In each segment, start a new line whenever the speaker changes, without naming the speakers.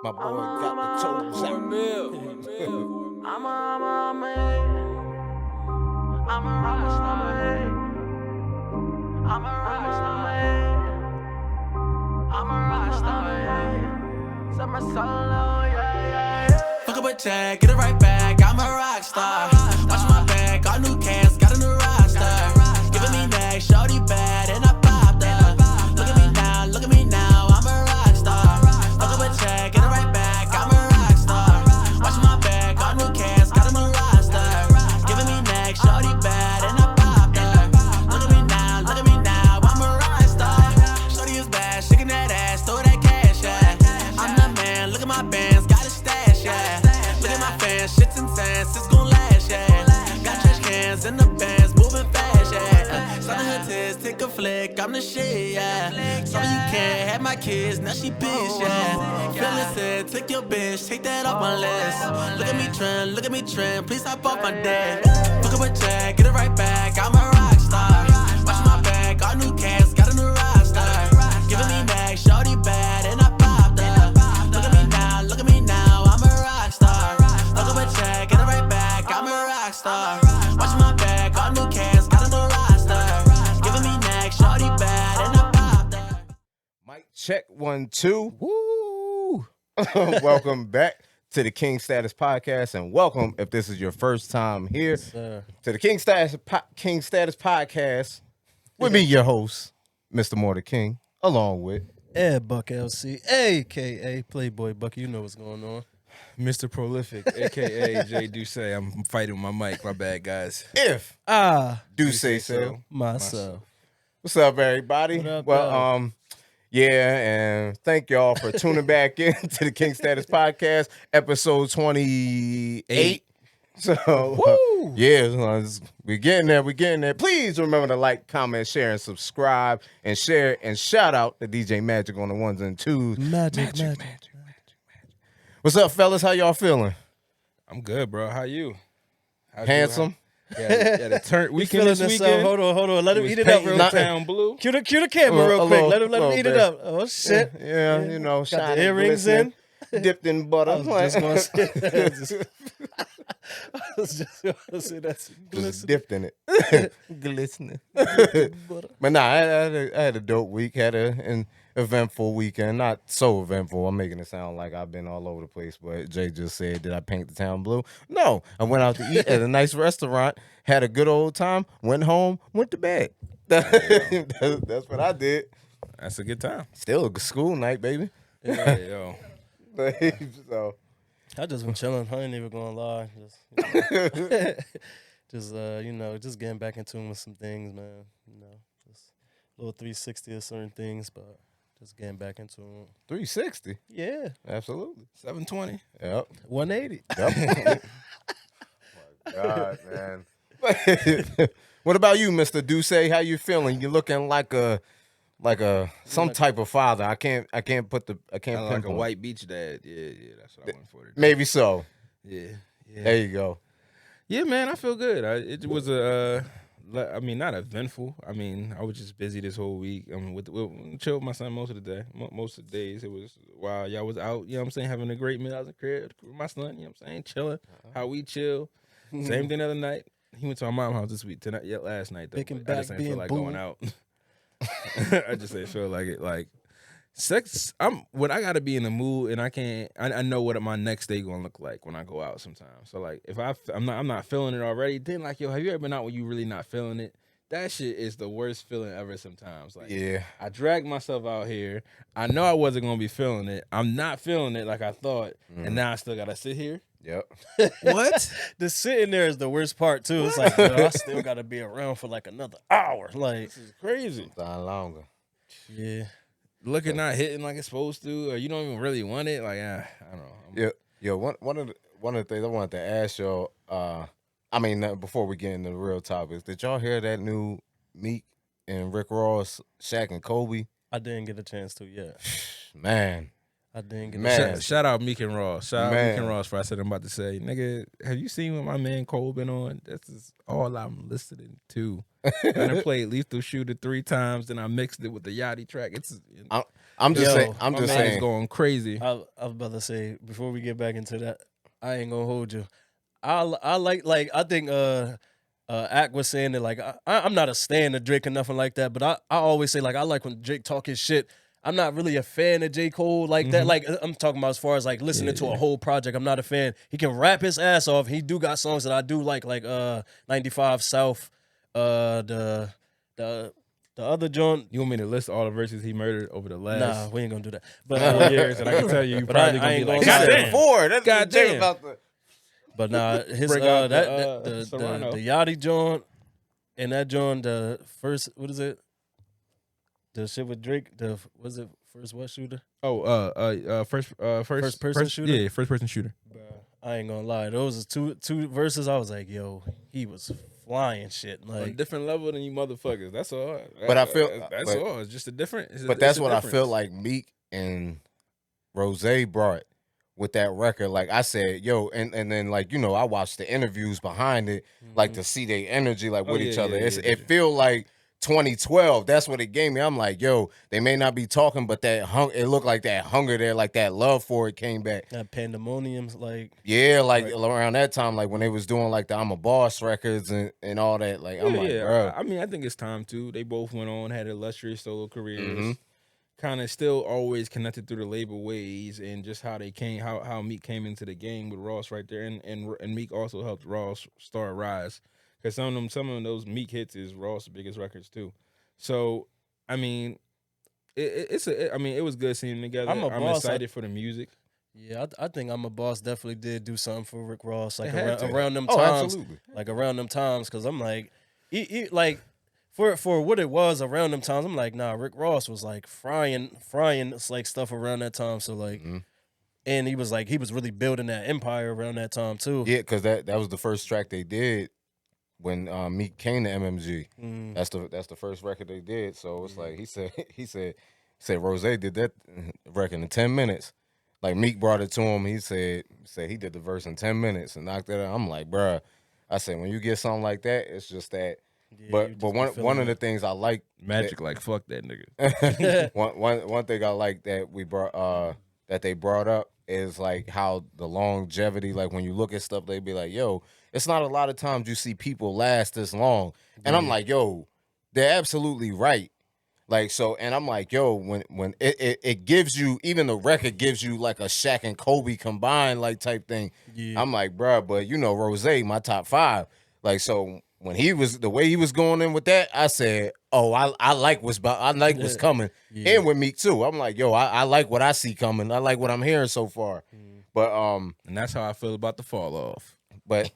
My boy got the toes out.
I'm a rockstar, hey. I'm a rockstar, hey. I'm a rockstar, hey. Set my solo, yeah. Fuck up a check, get it right back. I'm a rockstar. Watch my back, got new cans, got a new roster. Giving me next, shorty bad, and I popped up. Look at me now, I'm a rockstar. Fuck up a check, get it right back. I'm a rockstar. Watch my back, got new cans, got a new roster. Giving me next, shorty bad, and I popped up. Look at me now, I'm a rockstar. Shorty is bad, shaking that ass, throw that cash, yeah. I'm the man, look at my bands, got a stash, yeah. Look at my fans, shit's intense, it's gon' last, yeah. Got trash cans in the bands, moving fast, yeah. Selling her tits, take a flick, I'm the shit, yeah. Some of you can't have my kids, now she bitch, yeah. Feeling said, take your bitch, take that off my list. Look at me trend, please hop off my dick. Fuck up a check, get it right back, I'm a rockstar. Watch my back, got new cans, got a new roster. Giving me next, shorty bad, and I popped up. Look at me now, I'm a rockstar. Fuck up a check, get it right back, I'm a rockstar. Watch my back, got new cans, got a new roster. Giving me next, shorty bad, and I popped up.
Mic check 1 2. Woo! Welcome back to the King Status Podcast, and welcome if this is your first time here to the King Status Podcast with me, your host, Mr. Mortar King, along with
EdBuck LC, aka Playboy Bucky. You know what's going on.
Mr. Prolific, a.k.a. Jay Duce. I'm fighting with my mic. My bad, guys.
If do say so.
Myself.
What's up, everybody?
What up,
well, yeah, and thank y'all for tuning back in to the King Status Podcast, episode 28. So, yeah, we're getting there. Please remember to like, comment, share, and subscribe, and share, and shout out to DJ Magic on the ones and twos.
Magic.
What's up, fellas? How y'all feeling?
I'm good, bro. How you?
Handsome?
Yeah, the turn
We
weekend
feeling
this
this
weekend.
Hold on. Let him
was
eat it up real
painting
quick.
Town blue.
Cue the camera real quick. Let him eat
bit.
it up. Oh shit.
Yeah, you know,
Got
shiny,
the earrings
glistening,
in.
dipped in butter.
I was just gonna say that's
Just dipped in it.
glistening.
But nah, I had a dope week. Had an eventful weekend. Not so eventful. I'm making it sound like I've been all over the place. But Jay just said, did I paint the town blue? No. I went out to eat at a nice restaurant. Had a good old time. Went home. Went to bed. That's what I did.
That's a good time.
Still a school night, baby.
Yeah, yo.
So
I just been chilling. I ain't even gonna lie. Just just getting back in tune with some things, man. You know, just a little 360 of certain things, but just getting back into it.
360.
Yeah,
Absolutely.
720.
Yep.
180.
Yep. Oh my God, man. What about you, Mr. Duce? How you feeling? You looking like some type of father. I can't
Like a
pinpoint.
white beach dad. Yeah, that's what I went for today.
Maybe so.
Yeah.
There you go.
Yeah, man, I feel good. It was not eventful. I mean, I was just busy this whole week. I mean, chill with my son most of the day. Most of the days, it was while y'all was out, you know what I'm saying, having a great meal. I was in the crib with my son, you know what I'm saying, chilling, how we chill. Same thing the other night. He went to my mom's house this week, last night, though.
Picking
I just
back,
didn't feel
being
like
boo.
going out. I just didn't feel like it. Like, sex, when I gotta be in the mood, and I know what my next day gonna look like when I go out sometimes. So like, if I'm not feeling it already, then like, yo, have you ever been out when you really not feeling it? That shit is the worst feeling ever sometimes. Like,
Yeah.
I dragged myself out here. I know I wasn't gonna be feeling it. I'm not feeling it like I thought, and now I still gotta sit here.
Yep.
What?
The sitting there is the worst part too. It's like, yo, I still gotta be around for like another hour. Like,
This is crazy.
Time longer.
yeah.
Looking not hitting like it's supposed to, or you don't even really want it. Like, I don't know.
Yeah. Yo, one of the things I wanted to ask y'all, before we get into the real topics, did y'all hear that new Meek and Rick Ross, Shaq and Kobe?
I didn't get a chance to yet.
Man,
I didn't get
Man.
the
Shout out Meek and Ross. Shout out Meek and
Man.
Ross for I said I'm about to say. Nigga, have you seen what my man Cole been on? This is all I'm listening to. I done played Lethal Shooter 3 times, then I mixed it with the Yachty track.
I'm just
Yo,
saying. I'm
my
just
man's
saying.
going crazy.
I was about to say before we get back into that, I ain't gonna hold you. I like I think Ack was saying that like I'm not a stan of Drake or nothing like that, but I always say like I like when Drake talk his shit. I'm not really a fan of J. Cole like that. Like I'm talking about as far as like listening to a whole project. I'm not a fan. He can rap his ass off. He do got songs that I do like 95 South, the other joint.
You want me to list all the verses he murdered over the
Nah,
last
we ain't gonna do that. But
4 years? And I can tell you
But
probably
I
gonna be
ain't
like,
gonna lie.
He
God
said
damn.
4. That's
God
the thing
damn.
about the.
But nah, his
Break out
the
Serrano.
Yachty joint and that joint, the first, what is it? The shit with Drake, was it first what shooter?
First
person shooter?
Yeah, first person shooter.
I ain't gonna lie, those is two verses. I was like, yo, he was flying shit.
On a
Like,
different level than you motherfuckers. That's all.
But I feel-
that's
but-
all. It's just a different.
But that's what I feel like Meek and Rose brought with that record. Like I said, yo, and then like, I watched the interviews behind it, like to see their energy like with each other. It feel like 2012. That's what it gave me. I'm like, yo, they may not be talking, but it looked like that hunger there, like that love for it came back.
that Pandemonium's like,
Yeah, like
Right.
around that time, like when they was doing like the I'm a Boss records and all that. Like I'm like, bro.
I mean, I think it's time too. They both went on, had illustrious solo careers.
Mhm.
Kind of still always connected through the label ways and just how they came, how Meek came into the game with Ross right there, and Meek also helped Ross start rise because some of those Meek hits is Ross' biggest records too. So I mean, it was good seeing them together.
I'm a boss.
excited for the music.
yeah, I think I'm a Boss definitely did do something for Rick Ross like
They had to.
around them
Oh,
times.
absolutely.
Like around them times, because I'm like, like for what it was around them times, I'm like, nah, Rick Ross was like frying like stuff around that time. So like, and he was really building that empire around that time too.
Yeah, because that was the first track they did when Meek came to MMG.
Mm.
That's the first record they did. So it's like he said Rose did that record in 10 minutes. Like Meek brought it to him. He said he did the verse in 10 minutes and knocked it out. I'm like, bruh. I said when you get something like that, it's just that.
Yeah,
But
you just
but
be
one
feeling
of the
it.
things I like
Magic, like fuck that nigga.
one thing I like that we brought that they brought up is like how the longevity, like when you look at stuff, they be like, yo, it's not a lot of times you see people last this long. And I'm like, yo, they're absolutely right. Like so, and I'm like, yo, when it gives you, even the record gives you like a Shaq and Kobe combined like type thing.
Yeah.
I'm like, bruh, but Rose, my top 5. Like so when the way he was going in with that, I said, oh, I like what's coming.
Yeah.
And with Meek too. I'm like, yo, I like what I see coming. I like what I'm hearing so far. But
And that's how I feel about the fall off.
but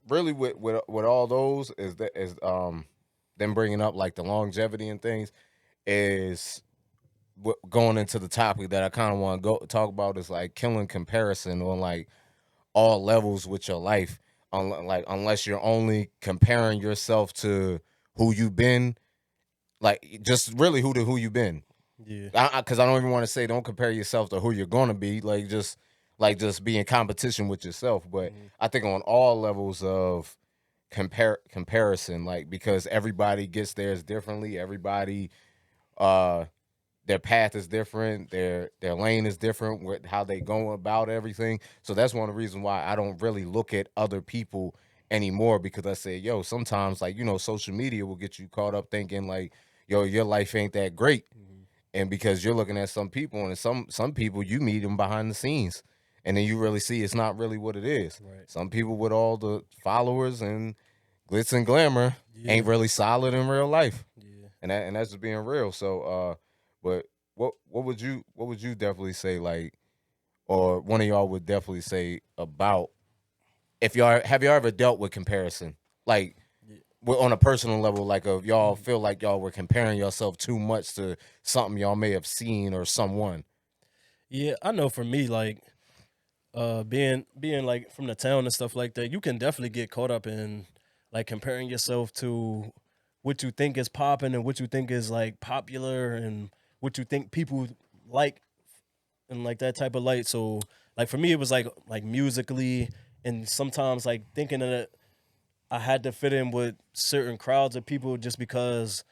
really with all those is them bringing up like the longevity and things is going into the topic that I kind of want to talk about is like killing comparison on like all levels with your life. Unless you're only comparing yourself to who you've been, like just really who you've been.
Yeah.
Because I don't even want to say don't compare yourself to who you're gonna be. Like just be in competition with yourself. But I think on all levels of comparison, like because everybody gets theirs differently. Everybody, their path is different. Their lane is different with how they go about everything. So that's one of the reasons why I don't really look at other people anymore, because I say, yo, sometimes like social media will get you caught up thinking like, yo, your life ain't that great. And because you're looking at some people, and some people you meet them behind the scenes, and then you really see it's not really what it is.
Right.
Some people with all the followers and glitz and glamour ain't really solid in real life.
Yeah.
And that's just being real. So, but what would you definitely say, like, or one of y'all would definitely say about have y'all ever dealt with comparison, like on a personal level, like if y'all feel like y'all were comparing yourself too much to something y'all may have seen or someone?
Yeah, I know for me, like being like from the town and stuff like that, you can definitely get caught up in like comparing yourself to what you think is popping and what you think is like popular and what you think people like and like that type of light. So like for me, it was like musically, and sometimes like thinking that I had to fit in with certain crowds of people just because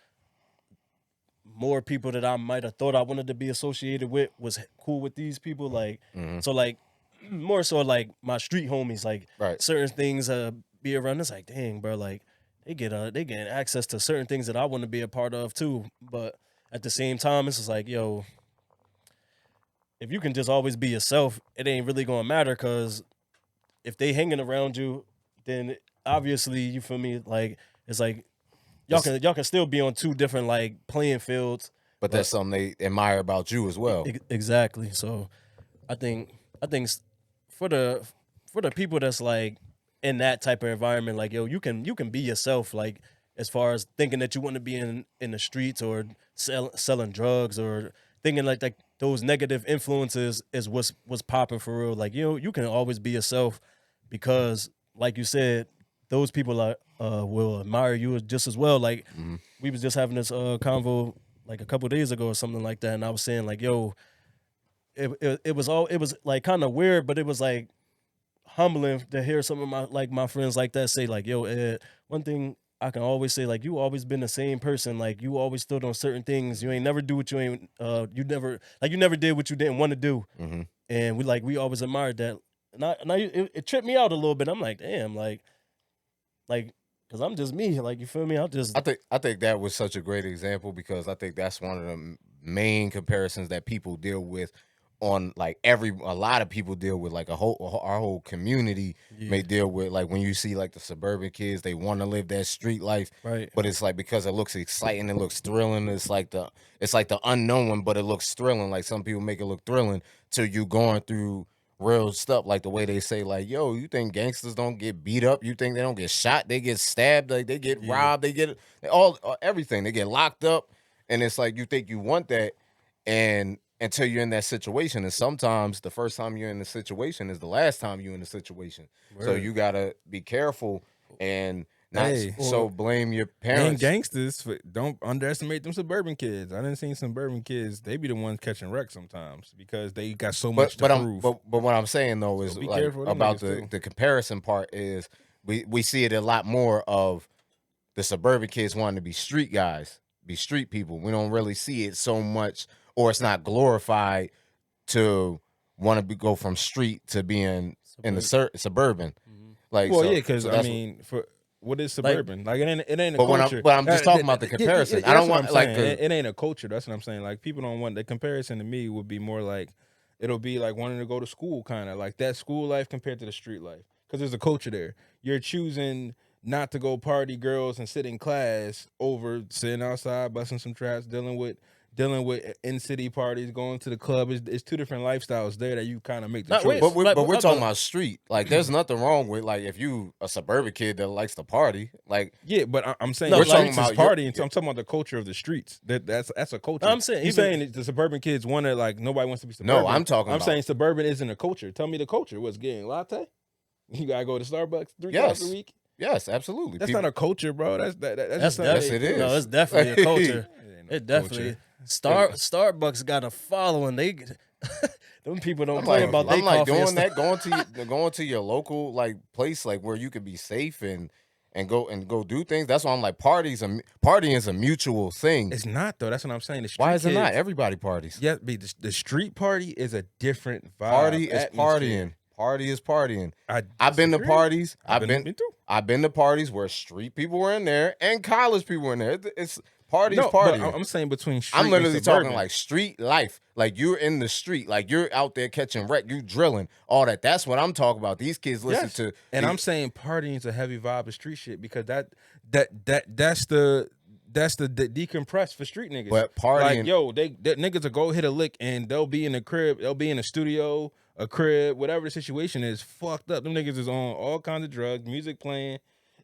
more people that I might have thought I wanted to be associated with was cool with these people. Like, so like more so like my street homies, like
Right.
certain things be around. It's like, dang, bro, like they get access to certain things that I want to be a part of too. But at the same time, it's just like, yo, if you can just always be yourself, it ain't really gonna matter because if they hanging around you, then obviously you feel me. Like it's like y'all can still be on two different like playing fields.
But that's something they admire about you as well.
Exactly. So I think for the people that's like in that type of environment, like yo, you can be yourself. Like as far as thinking that you want to be in the streets or selling drugs or thinking like those negative influences is what's popping for real. Like you can always be yourself because like you said, those people are will admire you just as well. Like we was just having this convo like a couple days ago or something like that, and I was saying like, yo, it was like kind of weird, but it was like humbling to hear some of my friends like that say like, yo, Ed, one thing I can always say, like, you always been the same person. Like you always stood on certain things. You ain't never do what you ain't you never did what you didn't want to do. And we always admired that. And it tripped me out a little bit. I'm like, damn, like because I'm just me. Like, you feel me?
I think that was such a great example because I think that's one of the main comparisons that people deal with on like a lot of people deal with, like our whole community may deal with, like when you see like the suburban kids, they want to live that street life,
right?
But it's like because it looks exciting, it looks thrilling. It's like the unknown, but it looks thrilling. Like some people make it look thrilling till you going through real stuff, like the way they say, like, yo, you think gangsters don't get beat up? You think they don't get shot? They get stabbed, like they get robbed, they get everything. They get locked up, and it's like you think you want that, and until you're in that situation, and sometimes the first time you're in the situation is the last time you're in the situation. Right. So you gotta be careful and not blame your parents.
And gangsters, don't underestimate them suburban kids. I done seen suburban kids, they be the ones catching wreck sometimes because they got so much to prove.
But what I'm saying though is like about the comparison part is we see it a lot more of the suburban kids wanting to be street guys, be street people. We don't really see it so much, or it's not glorified to want to go from street to being in the suburban. Like,
well, yeah, because I mean, for what is suburban? Like it ain't a culture.
But I'm just talking about the comparison.
I don't want like it ain't a culture. That's what I'm saying. Like people don't want the comparison to me would be more like it'll be like wanting to go to school, kind of like that school life compared to the street life, because there's a culture there. You're choosing not to go party girls and sit in class over sitting outside, busting some traps, dealing with in-city parties, going to the club. It's two different lifestyles there that you kind of make the choice.
But we're talking about street. Like, there's nothing wrong with, like, if you a suburban kid that likes to party. Like,
yeah, but I'm saying
we're talking about
partying. I'm talking about the culture of the streets. That's a culture.
I'm saying
you're saying the suburban kids want to, like, nobody wants to be suburban.
No, I'm
saying suburban isn't a culture. Tell me the culture. What's getting latte? You gotta go to Starbucks 3 times a week.
Yes, absolutely.
That's not a culture, bro. That's
yes, it is.
No, it's definitely a culture. It definitely. Starbucks got a following. They them people don't play about their coffee.
Doing that, going to your local like place, like where you could be safe and go do things. That's why I'm like, partying is a mutual thing.
It's not though. That's what I'm saying.
Why is it not? Everybody parties.
Yeah, the street party is a different vibe.
Party is partying. Party is partying. I've been to parties. I've been to parties where street people were in there and college people were in there. It's parties.
I'm saying between street.
I'm literally
and suburban.
talking like street life. Like you're in the street. Like you're out there catching wreck. You drilling all that. That's what I'm talking about. These kids listen to.
And I'm saying partying is a heavy vibe of street shit because that's the decompress for street niggas.
But partying,
like yo, that niggas will go hit a lick and they'll be in the crib. They'll be in a studio, a crib, whatever the situation is. Fucked up. Them niggas is on all kinds of drugs, music playing.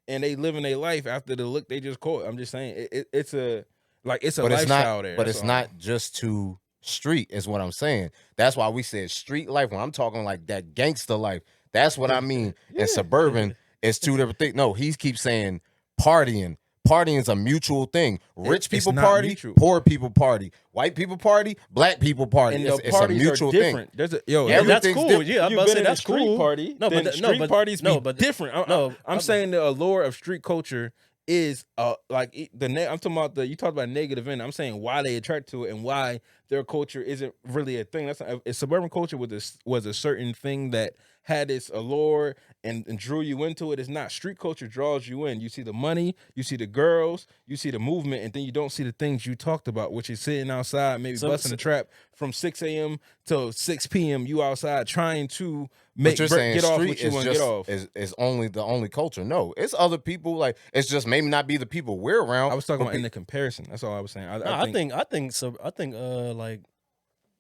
And they living their life after the look they just caught. I'm just saying it's a lifestyle there.
But it's not just to street, is what I'm saying. That's why we said street life. When I'm talking like that gangster life, that's what I mean. And suburban is two different things. No, he keeps saying partying. partying is a mutual thing. Rich
It's
people
not
party,
mutual.
poor people party, white people party, black people party.
And
It's
the
a
parties
mutual
are
thing.
different. There's a yo.
Yeah, that's
Everything's
cool.
different.
Yeah, I'm
You've
about to
been
say
in a
that's
street
cool.
party.
No,
then
but
street parties be different.
no,
I'm saying the allure of street culture is like I'm talking about you talked about negative end. I'm saying why they attract to it and why their culture isn't really a thing. That's not, if suburban culture was a certain thing that had its allure and drew you into it. It's not. Street culture draws you in. You see the money, you see the girls, you see the movement, and then you don't see the things you talked about, which is sitting outside, maybe busting a trap from 6 a.m. till 6 p.m. You outside trying to
But you're saying
get off
street
what you
is
want to
just
get off.
is only the only culture. No, it's other people. Like it's just maybe not be the people we're around.
I was talking
but
about in the comparison. That's all I was saying.
I think like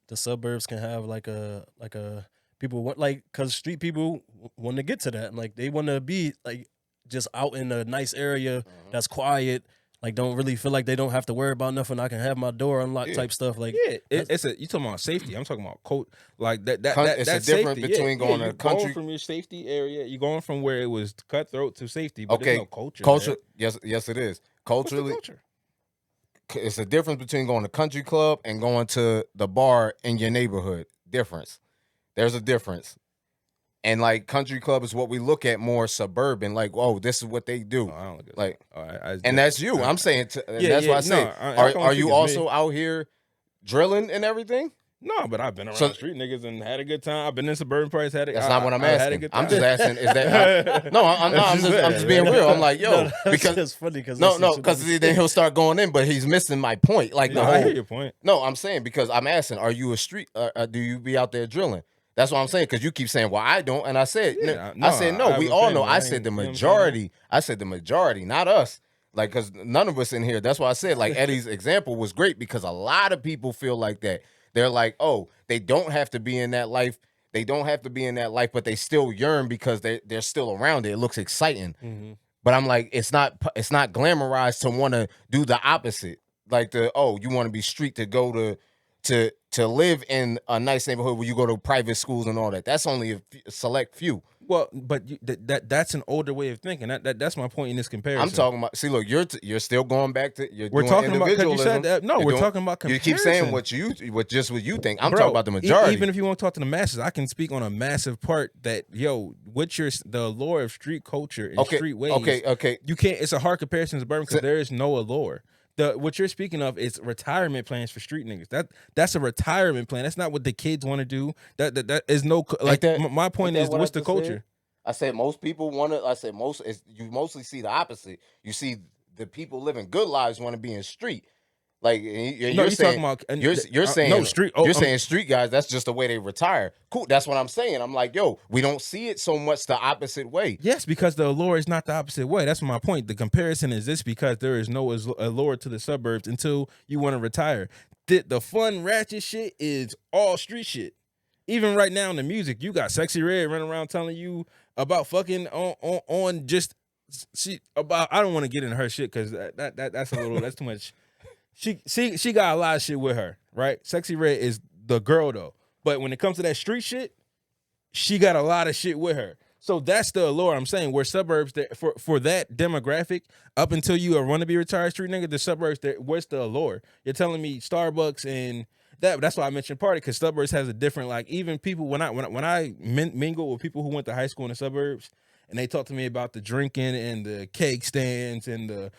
the suburbs can have like a people want like because street people want to get to that, like they want to be like just out in a nice area that's quiet, like don't really feel like they don't have to worry about nothing. I can have my door unlocked type stuff. Like
you talking about safety. I'm talking about like that.
It's a
that's
difference
safety.
between going to
you're
country-
going from your safety area. You're going from where it was cutthroat to safety. But
Okay,
there's no culture.
culture.
There.
Yes, it is.
What's the
Culturally,
culture?
it's a difference between going to country club and going to the bar in your neighborhood. Difference. There's a difference. And like country club is what we look at more suburban. Like, oh, this is what they do.
Oh, I don't look at
Like,
that.
and that's you. I'm saying. And
Yeah,
that's why I
yeah,
say,
no, I can't
are
speak
you
as
also
me.
out here drilling and everything?
No, but I've been around
So-
street niggas and had a good time. I've been in suburban parties. That's
That's not what I'm
I've had a
asking.
good
I'm
time.
just asking. Is that? No, I'm not. I'm just being real. I'm like, yo, because
it's funny because
no, because then he'll start going in, but he's missing my point. Like the
No,
whole.
I hear your point.
No, I'm saying because I'm asking, are you a street? Do you be out there drilling? That's what I'm saying. Because you keep saying, well, I don't, and I said,
Yeah,
I said no.
I
We
have a
all know.
family.
I
I
said
ain't-
the
you know what I'm
majority. I said the majority, not us. Like, because none of us in here. That's why I said, like Eddie's example was great because a lot of people feel like that. They're like, oh, they don't have to be in that life. They don't have to be in that life, but they still yearn because they're still around it. It looks exciting.
Mm-hmm.
But I'm like, it's not glamorized to want to do the opposite. Like you want to be street to go to live in a nice neighborhood where you go to private schools and all that. That's only a select few.
Well, but that's an older way of thinking. That's my point in this comparison.
I'm talking about. See, look, you're still going back to.
We're
doing
talking about because you
individualism.
said that. No,
You're
we're
doing-
talking about
You
comparison.
keep saying what you think. I'm
Bro,
talking about the majority.
Even if you want to talk to the masses, I can speak on a massive part that what's the allure of street culture and street ways.
Okay.
You can't. It's a hard comparison to suburban because there is no allure. What you're speaking of is retirement plans for street niggas. That's a retirement plan. That's not what the kids want to do. That is no like. My point is, what's the culture?
I said most people want to. I said you mostly see the opposite. You see the people living good lives want to be in street. Like you're saying,
talking about
you're saying
no street.
You're saying street guys. That's just the way they retire. Cool. That's what I'm saying. I'm like, yo, we don't see it so much the opposite way.
Yes, because the allure is not the opposite way. That's my point. The comparison is this because there is no allure to the suburbs until you want to retire. The fun ratchet shit is all street shit. Even right now in the music, you got Sexy Red running around telling you about fucking on just about. I don't want to get into her shit because that's a little that's too much. She got a lot of shit with her, right? Sexy Red is the girl though, but when it comes to that street shit, she got a lot of shit with her. So that's the allure. I'm saying where suburbs for that demographic up until you are want to be retired street nigga, the suburbs where's the allure? You're telling me Starbucks and that's why I mentioned party because suburbs has a different like even people when I mingle with people who went to high school in the suburbs and they talk to me about the drinking and the cake stands and the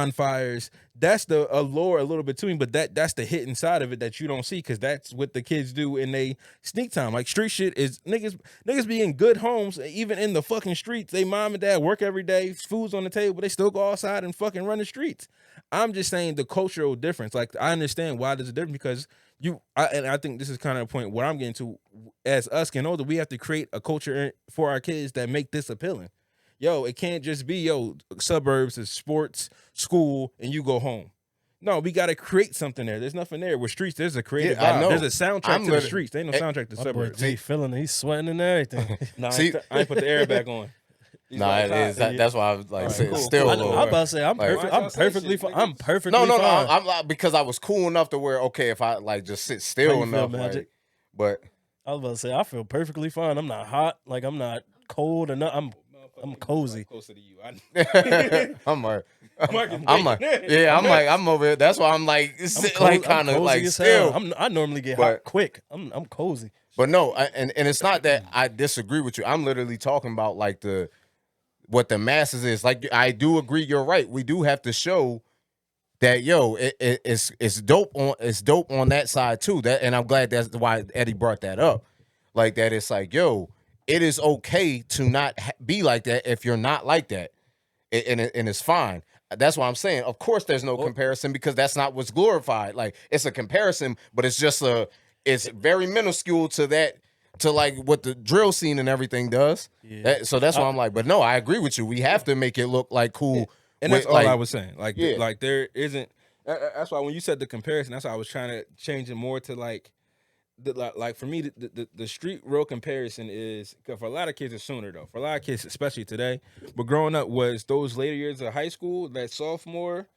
bonfires. That's the allure a little bit to me, but that's the hidden side of it that you don't see because that's what the kids do in they sneak time. Like street shit is niggas be in good homes, even in the fucking streets. They mom and dad work every day, food's on the table, but they still go outside and fucking run the streets. I'm just saying the cultural difference. Like I understand why there's a difference because I think this is kind of the point what I'm getting to. As us getting older, we have to create a culture for our kids that make this appealing. Yo, it can't just be suburbs is sports, school, and you go home. No, we got to create something there. There's nothing there. With streets, there's a creative
Yeah, I
vibe.
know.
There's a soundtrack to the streets. There ain't no soundtrack to
My boy
suburbs.
G feeling it. He's sweating and everything.
Nah,
See-
I ain't put the air back on.
Nah, it is. That's why I was like,
Alright, cool,
still
cool.
a
I'm
little.
about to say I'm
Like-
perfect.
Why
I'm
y'all say
perfectly
shit,
fine.
nigga?
I'm perfectly
No.
fine.
I'm like because I was cool enough to where if I like just sit
How
still
you feel,
enough,
Magic?
but
I was about to say I feel perfectly fine. I'm not hot. Like I'm not cold or nothing. I'm cozy.
Closer to you.
I'm like,
Marcus
I'm like,
Bacon.
yeah, I'm over here. That's why I'm like, like
I'm
kind of
cozy
like
as hell.
still.
I normally get
But
hot quick. I'm cozy.
but no, and it's not that I disagree with you. I'm literally talking about like what the masses is. Like I do agree, you're right. We do have to show that it's dope on that side too. That and I'm glad that's why Eddie brought that up. Like that, it's like it is okay to not be like that if you're not like that, and it's fine. That's why I'm saying. Of course, there's no comparison because that's not what's glorified. Like it's a comparison, but it's just it's very minuscule to that to like what the drill scene and everything does.
Yeah.
So that's why I'm like, but no, I agree with you. We have to make it look like cool.
And that's
with,
all
like,
I was saying. Like,
Yeah.
like there isn't. That's why when you said the comparison, that's why I was trying to change it more to like, like for me, the street real comparison is 'cause for a lot of kids it's sooner though. For a lot of kids, especially today, but growing up was those later years of high school, that sophomore,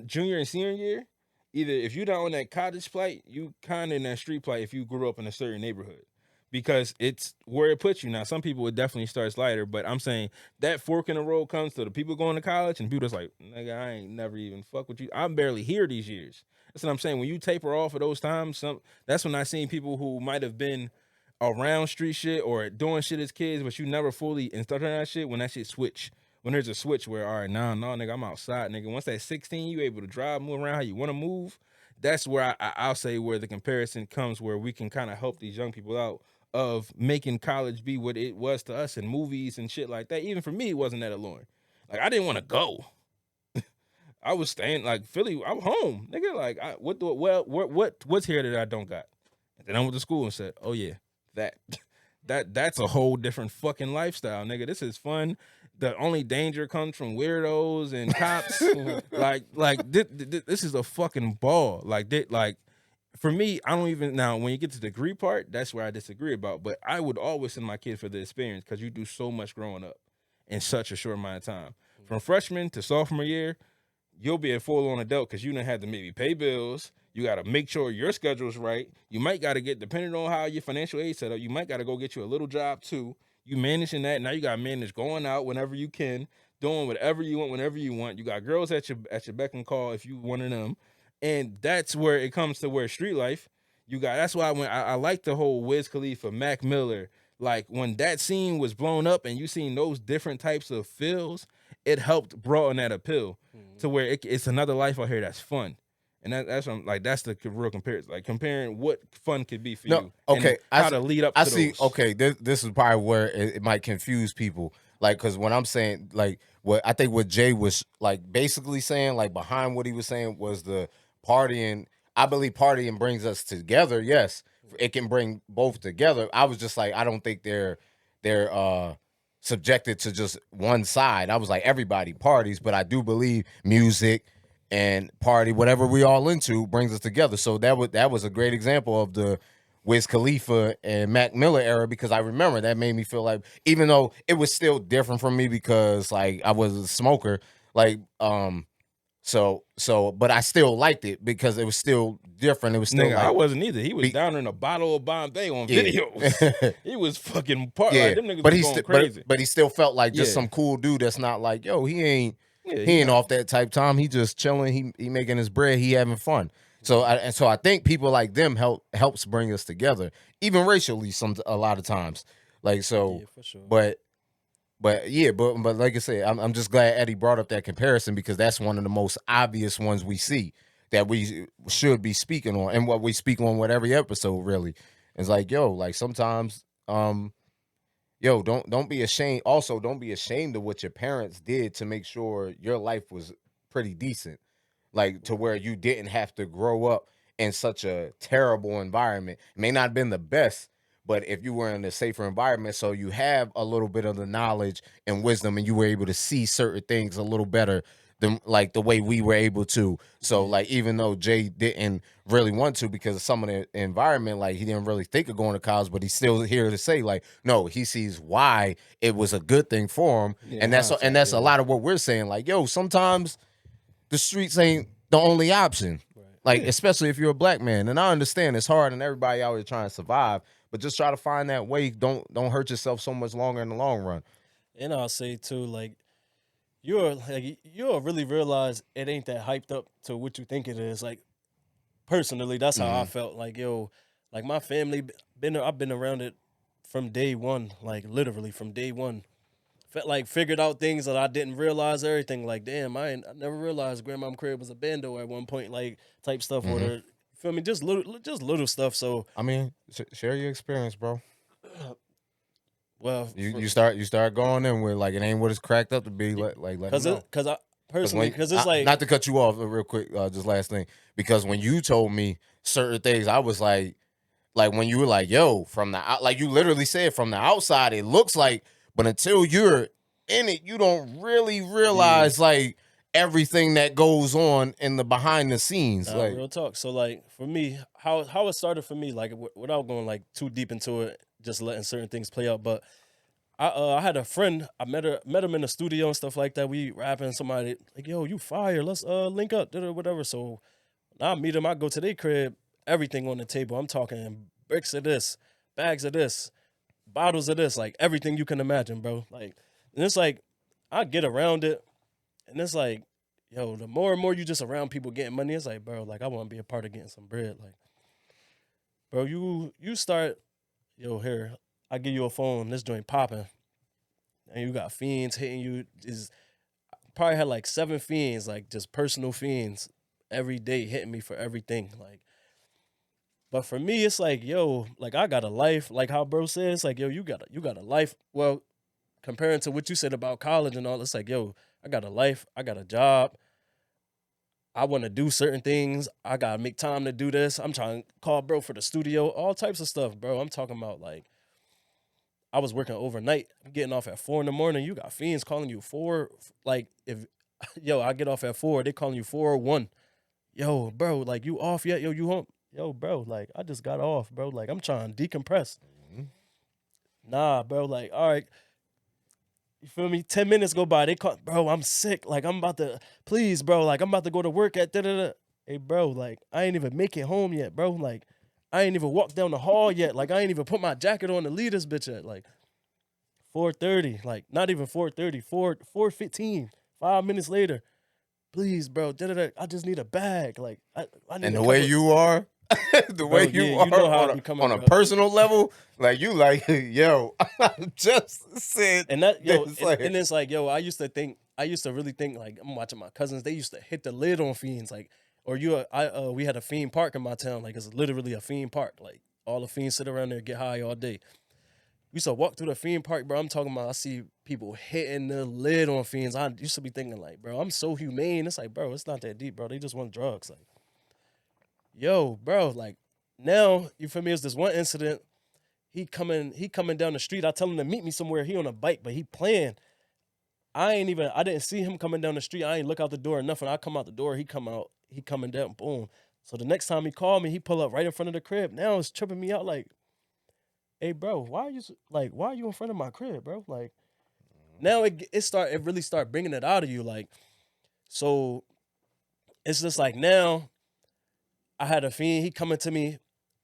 junior and senior year. Either if you're not on that cottage plight, you kind of in that street plight if you grew up in a certain neighborhood. Because it's where it puts you. Now, some people it definitely starts lighter, but I'm saying that fork in the road comes to the people going to college and people that's like, nigga, I ain't never even fuck with you. I'm barely here these years. That's what I'm saying. When you taper off of those times, that's when I seen people who might have been around street shit or doing shit as kids, but you never fully and stuff on that shit when that shit switch. When there's a switch where, all right, no, nigga, I'm outside, nigga. Once that's 16, you able to drive, move around how you want to move. That's where I'll say where the comparison comes, where we can kind of help these young people out of making college be what it was to us in movies and shit like that. Even for me, it wasn't that alluring. Like I didn't want to go. I was staying like Philly. I'm home, nigga. Like what's here that I don't got? And then I went to school and said, oh yeah, that's a whole different fucking lifestyle, nigga. This is fun. The only danger comes from weirdos and cops. This is a fucking ball. Like for me, I don't even now. When you get to the degree part, that's where I disagree about. But I would always send my kids for the experience because you do so much growing up in such a short amount of time. From freshman to sophomore year, you'll be a full-on adult because you done had to maybe pay bills. You got to make sure your schedule's right. You might got to get, depending on how your financial aid set up, you might got to go get you a little job too. You managing that. Now you got to manage going out whenever you can, doing whatever you want whenever you want. You got girls at your beck and call if you one of them. And that's where it comes to where street life, that's why when I like the whole Wiz Khalifa, Mac Miller, like when that scene was blown up and you seen those different types of feels, it helped broaden that appeal to where it's another life out here that's fun. And that's what I'm, like that's the real comparison, like comparing what fun could be for you.
Okay,
and how to lead up.
I
to
see.
those.
Okay, this is probably where it might confuse people. Like, because when I'm saying like what I think what Jay was like basically saying, like behind what he was saying was the partying. I believe partying brings us together. Yes, it can bring both together. I was just like, I don't think they're subjected to just one side. I was like, everybody parties, but I do believe music and party, whatever we all into, brings us together. So that was a great example of the Wiz Khalifa and Mac Miller era, because I remember that made me feel like, even though it was still different from me because like I was a smoker, like but I still liked it because it was still different. It was still
Nigga,
like,
I wasn't either. He was down in a bottle of Bombay on videos. He was fucking like them niggas was going crazy.
But he still felt like just
Yeah.
some cool dude that's not like, yo, he ain't
Yeah,
off that type time. He just chilling. He making his bread. He having fun. So I think people like them helps bring us together, even racially. A lot of times, like so.
Yeah, for sure.
But like I said, I'm just glad Eddie brought up that comparison because that's one of the most obvious ones we see that we should be speaking on, and what we speak on with every episode really. It's like, yo, like sometimes, don't be ashamed. Also, don't be ashamed of what your parents did to make sure your life was pretty decent, like to where you didn't have to grow up in such a terrible environment. It may not have been the best, but if you were in a safer environment, so you have a little bit of the knowledge and wisdom, and you were able to see certain things a little better than like the way we were able to. So like, even though Jay didn't really want to because of some of the environment, like he didn't really think of going to college, but he's still here to say like, no, he sees why it was a good thing for him.
Yeah,
and that's a lot of what we're saying. Like, yo, sometimes the streets ain't the only option. Like, especially if you're a black man. And I understand it's hard and everybody out here trying to survive, but just try to find that way. Don't hurt yourself so much longer in the long run.
And I'll say too, like you'll really realize it ain't that hyped up to what you think it is. Like personally, that's how I felt. Like like my family I've been around it from day one, like literally from day one. Like figured out things that I didn't realize. Everything like damn, I never realized Grandma's crib was a bando at one point. Like type stuff or the feel me, just little stuff. So
I mean, share your experience, bro.
well,
You start going in with like it ain't what it's cracked up to be. Let them know.
because I personally because it's like
not to cut you off real quick. Just last thing, because when you told me certain things, I was like when you were like, "Yo," from the out, like you literally said from the outside, it looks like, but until you're in it, you don't really realize like everything that goes on in the behind the scenes.
nah,
Like,
real talk. So like for me, how it started for me, like without going like too deep into it, just letting certain things play out. But I had a friend. I met him in the studio and stuff like that. We rapping. Somebody like, yo, you fire. Let's link up, whatever. So I meet him. I go to their crib. Everything on the table. I'm talking bricks of this, bags of this, bottles of this, like everything you can imagine, bro. Like, and it's like I get around it, and it's like, yo, the more and more you just around people getting money, it's like, bro, like I want to be a part of getting some bread. Like, bro, you start, yo, here, I give you a phone. This joint popping. And you got fiends hitting you. Is probably had like 7 fiends, like just personal fiends, every day hitting me for everything. Like, but for me, it's like, yo, like I got a life. Like how bro said, it's like, yo, you got a life. Well, comparing to what you said about college and all, it's like, yo, I got a life. I got a job. I want to do certain things. I gotta make time to do this. I'm trying to call bro for the studio, all types of stuff, bro. I'm talking about like I was working overnight. I'm getting off at 4 a.m. You got fiends calling you 4. Like if yo, I get off at 4, they calling you 4:01. Yo, bro, like you off yet? Yo, you home? Yo, bro, like I just got off, bro. Like I'm trying to decompress. Nah, bro, like, all right. You feel me? 10 minutes go by. They call, bro, I'm sick. Like I'm about to, please, bro. Like I'm about to go to work at da-da-da. Hey, bro, like I ain't even make it home yet, bro. Like I ain't even walked down the hall yet. Like I ain't even put my jacket on to leave this bitch at like 4:30. Like not even 4:30, 4:15. 5 minutes later. Please, bro. Da-da-da. I just need a bag. Like I need
and
a
the way
couple-
you are, the way you
yeah,
are
you know how I
on
be coming,
on a
bro.
personal level, like you like, yo, I just said,
And that yo,
this,
and it's like, yo, I used to really think like I'm watching my cousins. They used to hit the lid on fiends, like, or we had a fiend park in my town, like it's literally a fiend park. Like all the fiends sit around there, get high all day. We used to walk through the fiend park, bro. I'm talking about I see people hitting the lid on fiends. I used to be thinking like, bro, I'm so humane. It's like, bro, it's not that deep, bro. They just want drugs. Like, yo, bro, like now you feel me? It's this one incident. He coming down the street. I tell him to meet me somewhere. He on a bike, but he playing. I didn't see him coming down the street. I ain't look out the door or nothing. I come out the door. He come out. He coming down. Boom. So the next time he called me, he pull up right in front of the crib. Now it's tripping me out. Like, hey, bro, why are you in front of my crib, bro? Like, now it really start bringing it out of you. Like, so it's just like now I had a fiend. He coming to me,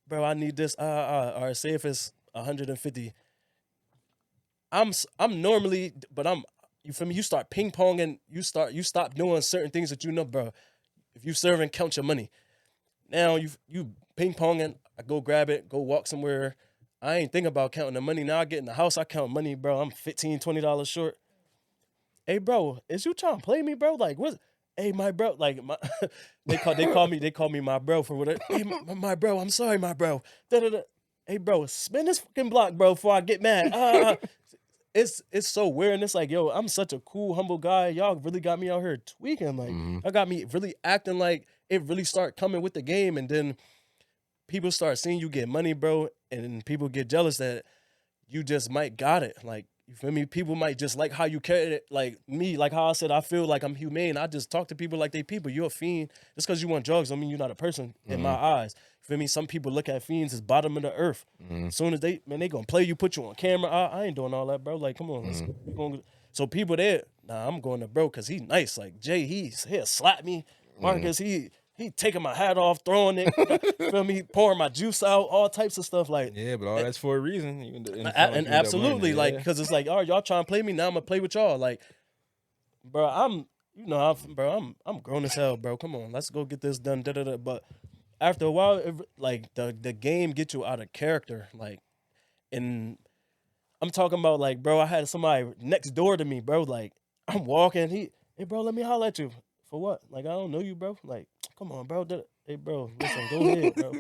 bro. I need this. All right, say if it's 150. I'm normally, but you feel me? You start ping ponging. You stop doing certain things that you know, bro. If you serving, count your money. Now you ping ponging. I go grab it, go walk somewhere. I ain't thinking about counting the money. Now I get in the house, I count money, bro. I'm $15, $20 short. Hey, bro, is you trying to play me, bro? Like what? Hey, my bro, like my, they call me my bro for whatever. Hey, my bro, I'm sorry, my bro. Da-da-da. Hey, bro, spin this fucking block, bro, before I get mad. It's so weird. And it's like, yo, I'm such a cool, humble guy. Y'all really got me out here tweaking. Like, y'all got me really acting like it really start coming with the game. And then people start seeing you get money, bro. And people get jealous that you just might got it. Like, you feel me? People might just like how you carry it. Like me, like how I said, I feel like I'm humane. I just talk to people like they people. You're a fiend. Just because you want drugs, I mean, you're not a person in my eyes. You feel me? Some people look at fiends as bottom of the earth. As soon as they gonna play you, put you on camera. I ain't doing all that, bro. Like, come on. So people there, nah, I'm going to bro because he's nice. Like Jay, he'll slap me. Marcus, he he taking my hat off, throwing it, feel me, pouring my juice out, all types of stuff. Like,
Yeah, but all that's for a reason.
and absolutely, like, because it's like, all right, y'all trying to play me, now I'm gonna play with y'all. Like, bro, I'm grown as hell, bro. Come on, let's go get this done. Da, da, da. But after a while, like the game gets you out of character. Like, and I'm talking about, like, bro, I had somebody next door to me, bro. Like, I'm walking, hey, bro, let me holler at you. For what? Like, I don't know you, bro. Like, come on, bro. Hey, bro, listen, go ahead, bro.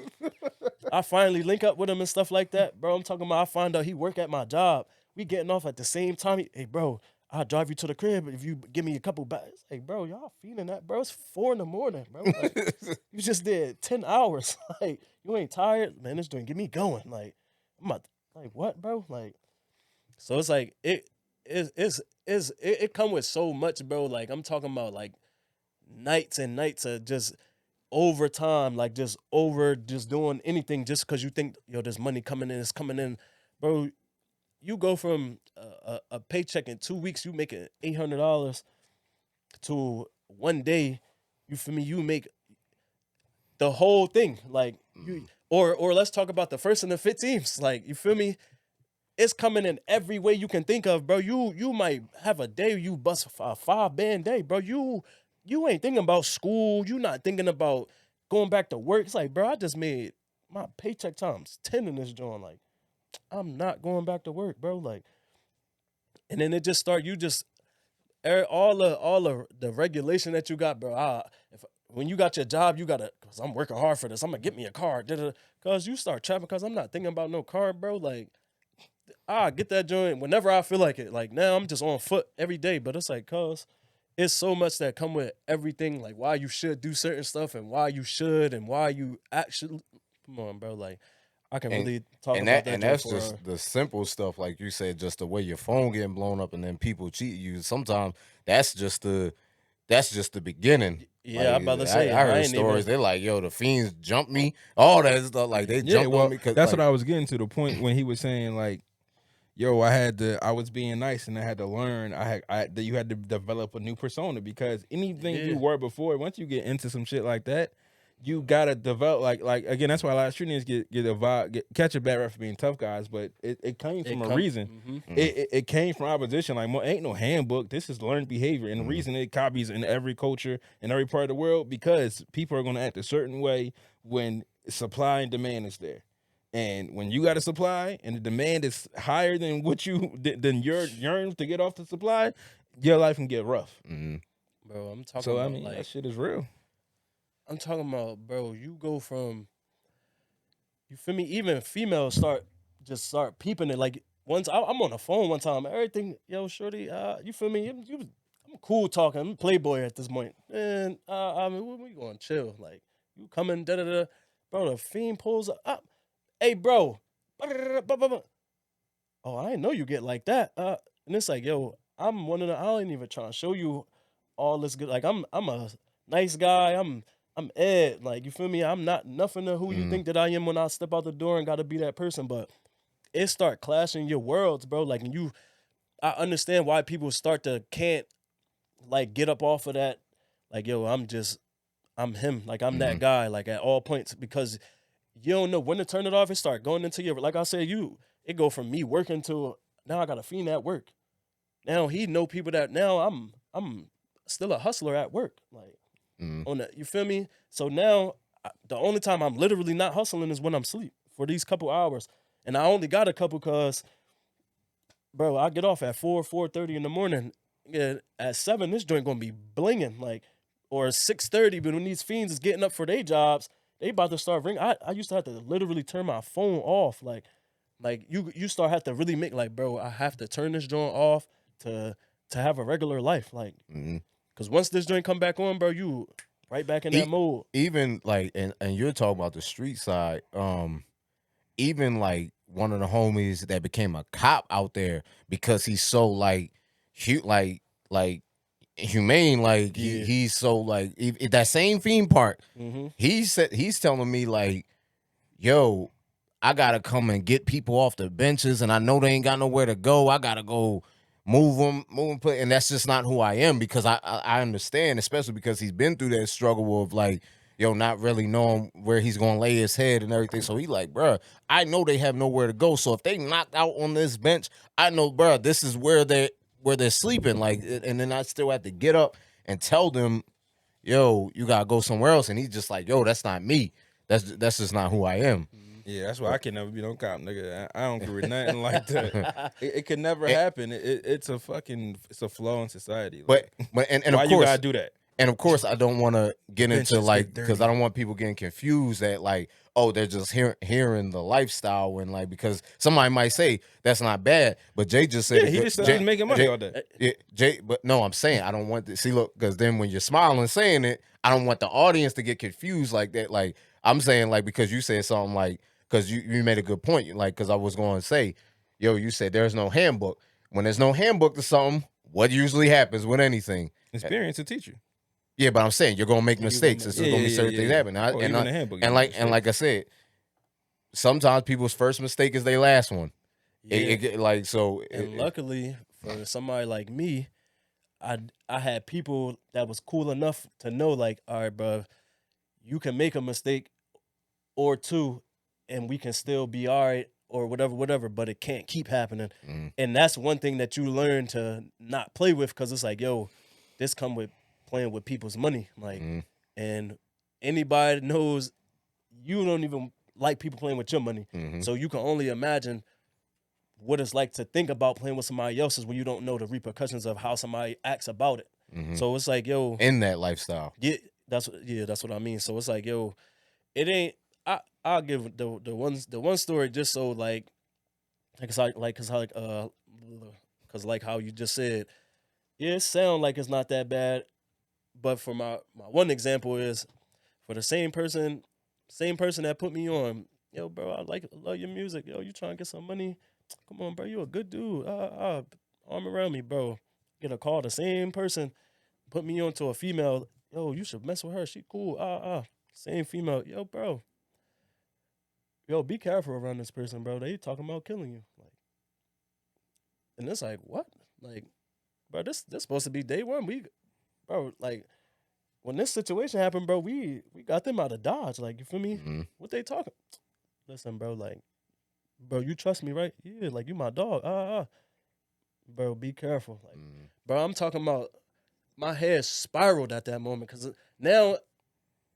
I finally link up with him and stuff like that, bro. I'm talking about I find out he work at my job. We getting off at the same time. Hey, bro, I'll drive you to the crib if you give me a couple bags. Hey, bro, y'all feeling that, bro? It's 4 a.m, bro. Like, you just did 10 hours. Like, you ain't tired? Man, this joint get me going. Like, I'm about like, what, bro? Like, so it's like it come with so much, bro. Like, I'm talking about, like, nights and nights of just overtime, like just doing anything just because you think, yo, there's money coming in, it's coming in, bro. You go from a paycheck in 2 weeks, you making $800 to one day, you feel me? You make the whole thing, like you, or let's talk about the first and the 15th, like, you feel me? It's coming in every way you can think of, bro. You might have a day you bust a 5-band day, bro. You ain't thinking about school. You not thinking about going back to work. It's like, bro, I just made my paycheck times 10 in this joint. Like, I'm not going back to work, bro. Like, and then it just start. You just all the regulation that you got, bro. When you got your job, you gotta. Cause I'm working hard for this. I'm gonna get me a car. Cause you start trapping. Cause I'm not thinking about no car, bro. Like, I get that joint whenever I feel like it. Like, now I'm just on foot every day. But it's like, cause it's so much that come with everything, like why you should do certain stuff and why you should and why you actually. Come on, bro. Like, I can really talk about that.
And
joint
that's
for
just the simple stuff, like you said, just the way your phone getting blown up and then people cheat you. Sometimes that's just the beginning.
Yeah,
Like,
I'm about to say,
I
I
heard
ain't
stories.
even.
They're like, yo, the fiends jumped me, all that stuff. Like, they
Yeah,
jumped
well,
on me because
that's what I was getting to, the point when he was saying, like, yo, I was being nice and I had to learn. That you had to develop a new persona, because anything you were before, once you get into some shit like that, you gotta develop, like again, that's why a lot of street niggas get a vibe, catch a bad rap for being tough guys, but it came from a reason.
Mm-hmm.
It came from opposition. Like, ain't no handbook. This is learned behavior, and the reason it copies in every culture in every part of the world, because people are gonna act a certain way when supply and demand is there. And when you got a supply and the demand is higher than what than your yearns to get off the supply, your life can get rough.
Bro, I'm talking
So
about,
I mean,
like,
that shit is real.
I'm talking about, bro, you go from, you feel me? Even females start peeping it. Like, once I'm on the phone one time, everything, yo, shorty, you feel me? I'm cool talking. I'm a playboy at this point. And I mean, we going to chill. Like, you coming, da da da. Bro, the fiend pulls up. Hey, bro. Oh, I didn't know you get like that. And it's like, yo, I'm one of the. I ain't even trying to show you all this good. Like, I'm a nice guy. I'm Ed. Like, you feel me? I'm not nothing to who you think that I am when I step out the door and gotta be that person. But it start clashing your worlds, bro. Like, and I understand why people start to can't, like, get up off of that. Like, yo, I'm him. Like, I'm that guy. Like, at all points, because you don't know when to turn it off. It start going into your, like I said, it go from me working to now I got a fiend at work. Now he know people that now I'm still a hustler at work. Like, on that, you feel me? So now the only time I'm literally not hustling is when I'm asleep for these couple hours. And I only got a couple because, bro, I get off at 4:30 in the morning. Yeah, at 7, this joint gonna be blinging, like, or 6:30. But when these fiends is getting up for their jobs, they about to start ringing. I used to have to literally turn my phone off. Like you start have to really make, like, bro, I have to turn this joint off to have a regular life. Like, because once this joint come back on, bro, you right back in that mode.
Even like, and you're talking about the street side. Even like one of the homies that became a cop out there because he's so like, like humane. Like, he's so like, that same theme park. He's telling me, like, yo, I gotta come and get people off the benches, and I know they ain't got nowhere to go. I gotta go move them, and that's just not who I am, because I understand, especially because he's been through that struggle of, like, not really knowing where he's gonna lay his head and everything. So he like, bruh, I know they have nowhere to go. So if they knocked out on this bench, I know, bruh, this is where they're sleeping. Like, and then I still have to get up and tell them, yo, you gotta go somewhere else. And he's just like, yo, that's not me. That's just not who I am.
Yeah, that's why I can never be no cop, nigga. I don't agree with nothing like that. It could never happen. It's a flaw in society.
But
Like,
and
why
of
you
course,
gotta do that?
and of course, I don't want to get
Benches
into
get
like, because
dirty.
I don't want people getting confused that like, oh, they're just hearing the lifestyle, and like, because somebody might say that's not bad, but Jay just said
Yeah, he just said he's making money all day.
Yeah, Jay, but no, I'm saying I don't want to see. Look, because then when you're smiling saying it, I don't want the audience to get confused like that. Like I'm saying, like, because you said something like, because you made a good point, like, because I was going to say, yo, you said there's no handbook. When there's no handbook to something, what usually happens with anything?
Experience will teach you.
Yeah, but I'm saying you're gonna make mistakes. It's just gonna be certain things happen.
Even the handbook,
And like I said, sometimes people's first mistake is their last one.
Yeah.
Like so.
And luckily for somebody like me, I had people that was cool enough to know, like, all right, bro, you can make a mistake or two, and we can still be all right or whatever. But it can't keep happening, and that's one thing that you learn to not play with, because it's like, yo, this come with playing with people's money, like, and anybody knows you don't even like people playing with your money, so you can only imagine what it's like to think about playing with somebody else's when you don't know the repercussions of how somebody acts about it. So it's like, yo,
in that lifestyle.
yeah, that's what I mean. So it's like, yo, it ain't. I'll give the one story just so like like how you just said, yeah, it sound like it's not that bad, but for my one example is for the same person that put me on, yo, bro, I love your music, yo, you trying to get some money? Come on, bro, you a good dude. Arm around me, bro. Get a call, the same person put me on to a female. Yo, you should mess with her. She cool. Same female. Yo, bro. Yo, be careful around this person, bro. They talking about killing you. Like, and it's like, what? Like, bro, this supposed to be day one. Bro, like, when this situation happened, bro, we got them out of Dodge. Like, you feel me? What they talking? Listen, bro, like, bro, you trust me, right? Yeah, like, you my dog. Bro, be careful. Like, bro, I'm talking about my head spiraled at that moment, because now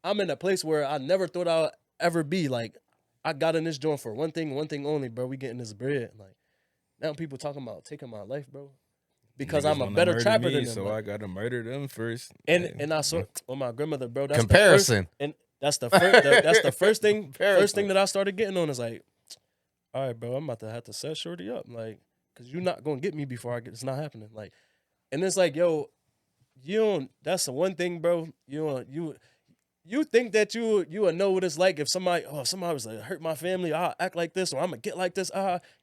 I'm in a place where I never thought I'd ever be. Like, I got in this joint for one thing only, bro. We getting this bread. Like, now people talking about taking my life, bro, because
Niggas
I'm a
wanna
better
murder
trapper
me,
than them.
so
like,
I gotta murder them first.
and I saw on my grandmother, bro. That's
Comparison.
And that's the first. That's the first thing.
Comparison.
First thing that I started getting on is like, all right, bro, I'm about to have to set shorty up, like, because you're not gonna get me before I get. It's not happening. Like, and it's like, yo, you don't. That's the one thing, bro. You think that you will know what it's like if somebody was like, hurt my family, I'll act like this, or I'm gonna get like this.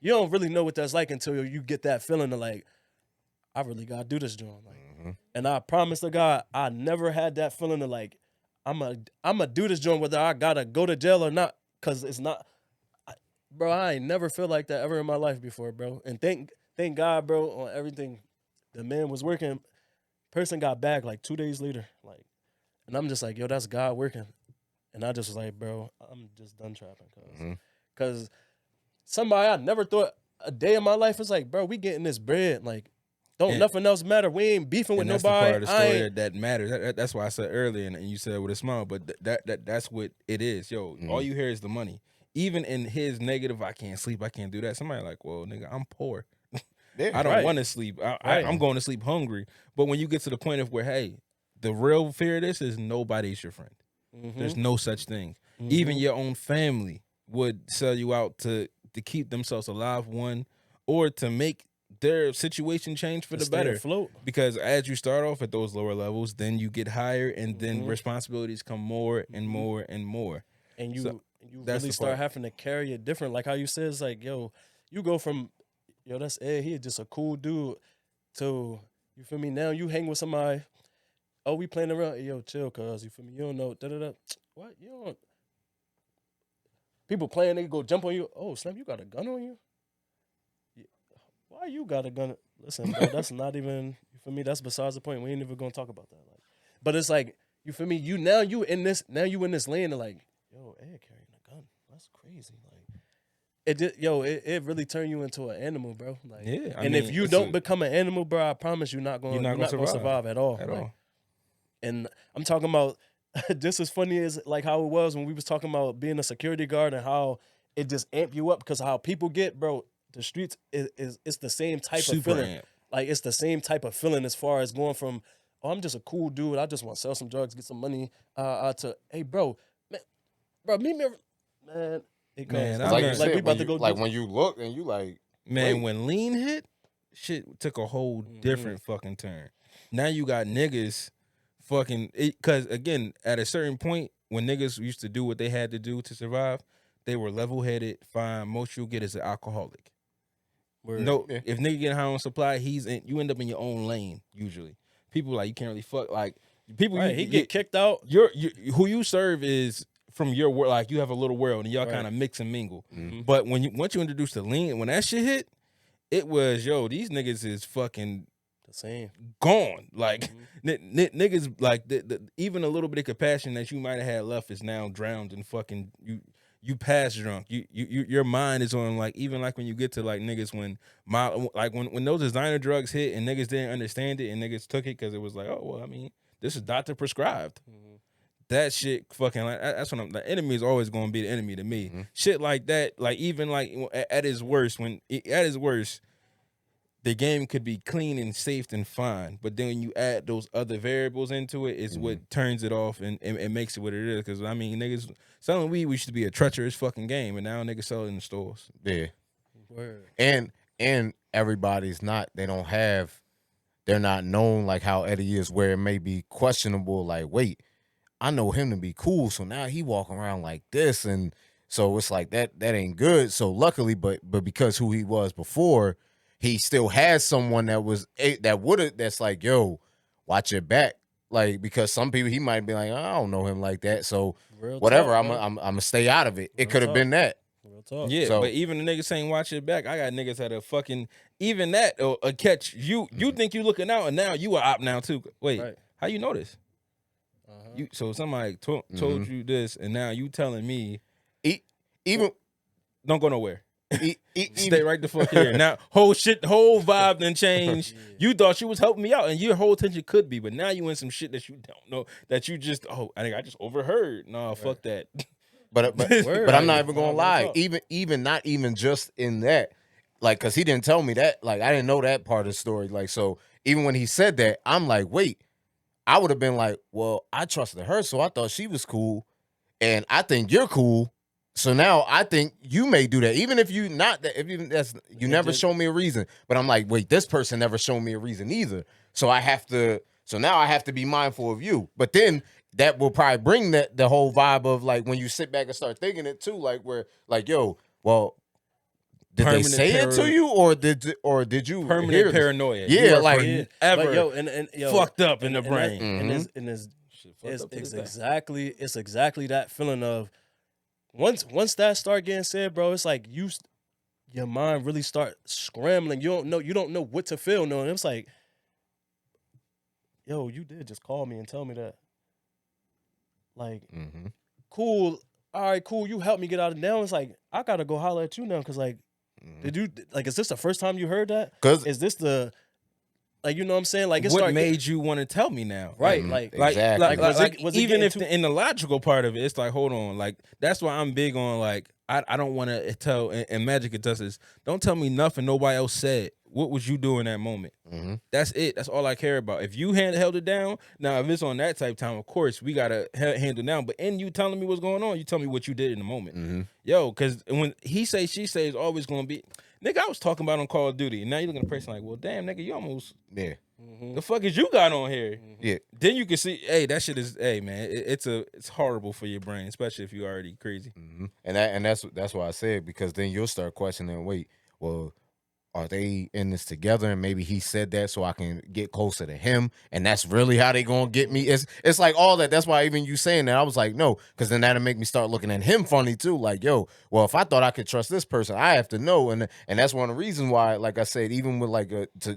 You don't really know what that's like until you get that feeling of like, I really gotta do this, John. Like, and I promise to God, I never had that feeling of like, I'm a do this, John, whether I gotta go to jail or not, because it's not, bro. I ain't never felt like that ever in my life before, bro. And thank God, bro, on everything. The man was working. Person got back like 2 days later, like. And I'm just like, yo, that's God working. And I just was like, bro, I'm just done trapping. Because somebody I never thought a day in my life was like, bro, we getting this bread. Like, don't nothing else matter. We ain't beefing with
that's
nobody.
The part of the story that matters. That's why I said earlier, and you said with a smile, but that's what it is. Yo, all you hear is the money. Even in his negative, I can't sleep, I can't do that. Somebody like, well, nigga, I'm poor. I don't want to sleep. I'm going to sleep hungry. But when you get to the point of where, hey, the real fear of this is nobody's your friend. There's no such thing. Even your own family would sell you out to keep themselves alive, one, or to make their situation change for the better.
Afloat.
Because as you start off at those lower levels, then you get higher, and then responsibilities come more and more and more.
And you
that's
really start having to carry it different. Like how you said, it's like, yo, you go from, yo, that's Ed, he just a cool dude, to, you feel me, now you hang with somebody, oh, we playing around. Hey, yo, chill, cuz. You feel me? You don't know. Da-da-da. What? You don't. People playing, they go jump on you. Oh, Slim, you got a gun on you? Yeah. Why you got a gun? Listen, bro, that's not even, you feel me? That's besides the point. We ain't even going to talk about that. Like, but it's like, You feel me? You in this lane and like, yo, Ed carrying a gun. That's crazy. Like it really turn you into an animal, bro. Like,
Yeah, I
and
mean,
if you
it's
don't become an animal, bro, I promise you're not gonna survive at all.
at
Like,
all.
and I'm talking about just as funny as like how it was when we was talking about being a security guard and how it just amp you up because of how people get, bro. The streets is it's the same type of
Super
feeling.
amp.
Like it's the same type of feeling as far as going from, oh, I'm just a cool dude. I just want to sell some drugs, get some money. To hey, bro, meet me, man. It goes
Man,
Like you
Like,
said,
we about to
when
go.
you, like when you look and you like,
Man,
wait.
when lean hit, shit took a whole different fucking turn. Now you got niggas fucking because again, at a certain point, when niggas used to do what they had to do to survive, they were level headed, fine. Most you'll get is an alcoholic. No,
Yeah.
if nigga get high on supply, you end up in your own lane usually. People like you can't really fuck like people.
Right, he get kicked out.
Who you serve is from your world. Like you have a little world and y'all
Right.
kind of mix and mingle.
Mm-hmm.
But once you introduce the lean, when that shit hit, it was these niggas is fucking
The same.
gone. Like niggas like even a little bit of compassion that you might have had left is now drowned in fucking you pass drunk. Your mind is on like even like when you get to like niggas when when those designer drugs hit and niggas didn't understand it and niggas took it because it was like, oh well, I mean, this is doctor prescribed. That shit fucking like that's what I'm the enemy is always gonna be the enemy to me. Shit like that, like even like at his worst, the game could be clean and safe and fine, but then when you add those other variables into it, is what turns it off and makes it what it is. Because I mean, niggas selling weed used to be a treacherous fucking game, and now niggas sell it in the stores.
Yeah.
Word.
And everybody's not. They're not known like how Eddie is, where it may be questionable. Like, wait, I know him to be cool, so now he walking around like this, and so it's like that ain't good. So luckily, but because who he was before, he still has someone that's like, yo, watch your back. Like, because some people he might be like, I don't know him like that. So
Real
whatever,
talk,
I'm
bro.
gonna stay out of it. It
Real
could have
talk.
been that.
Real talk.
Yeah,
So-
but even the niggas saying watch it back, I got niggas that are fucking even that a catch. You think you looking out, and now you are op now too. Wait,
Right.
how you know this? So somebody told you this, and now you telling me
Even
don't go nowhere.
e-
Stay right the fuck here. Now, whole vibe done changed. You thought you was helping me out, and your whole attention could be, but now you in some shit that you don't know that you just I think I just overheard. No, fuck that.
But
Word.
but I'm not even gonna
Real
lie.
talk.
Even not even just in that, like, cause he didn't tell me that. Like, I didn't know that part of the story. Like, so even when he said that, I'm like, wait, I would have been like, well, I trusted her, so I thought she was cool, and I think you're cool. So now I think you may do that, even if you not that. If you you never show me a reason, but I'm like, wait, this person never showed me a reason either. So I have to. So now I have to be mindful of you. But then that will probably bring the whole vibe of like when you sit back and start thinking it too, like where like, yo, well, did
Permanent
they say it to you, or did you hear
Permanent
this?
paranoia.
Yeah,
You are
like-
forever
But yo, and yo,
fucked up in the
and
brain.
that- and it's
Shit fucked up to
it's
this day.
exactly that feeling of once that start getting said, bro. It's like your mind really start scrambling. You don't know what to feel. No, and it's like, yo, you did just call me and tell me that. Like, cool. All right, cool. You helped me get out of now. It's like I gotta go holler at you now because like, did you like? Is this the first time you heard that?
'Cause-
Is this the like you know what I'm saying? Like, it
What
started
made you want to tell me now?
right?
Mhm.
Like,
Exactly.
was it
even
getting
if
too-
in the logical part of it, it's like, hold on, like that's why I'm big on like I don't want to tell and Magic it does this. Don't tell me nothing nobody else said. What was you doing in that moment? That's it. That's all I care about. If you held it down, now if it's on that type time, of course we gotta handle down. But in you telling me what's going on, you tell me what you did in the moment, yo. Because when he say she say, it's always gonna be, nigga. I was talking about on Call of Duty, and now you looking at a person like, well, damn, nigga, you almost.
Yeah,
The fuck is you got on here?
yeah.
Then you can see, hey, that shit is, hey man, it's horrible for your brain, especially if you're already crazy.
And that's why I said, because then you'll start questioning. Wait, well, are they in this together? And maybe he said that so I can get closer to him, and that's really how they gonna get me. It's like all that. That's why even you saying that, I was like, no, because then that'll make me start looking at him funny too. Like, yo, well, if I thought I could trust this person, I have to know, and that's one of the reasons why, like I said, even with like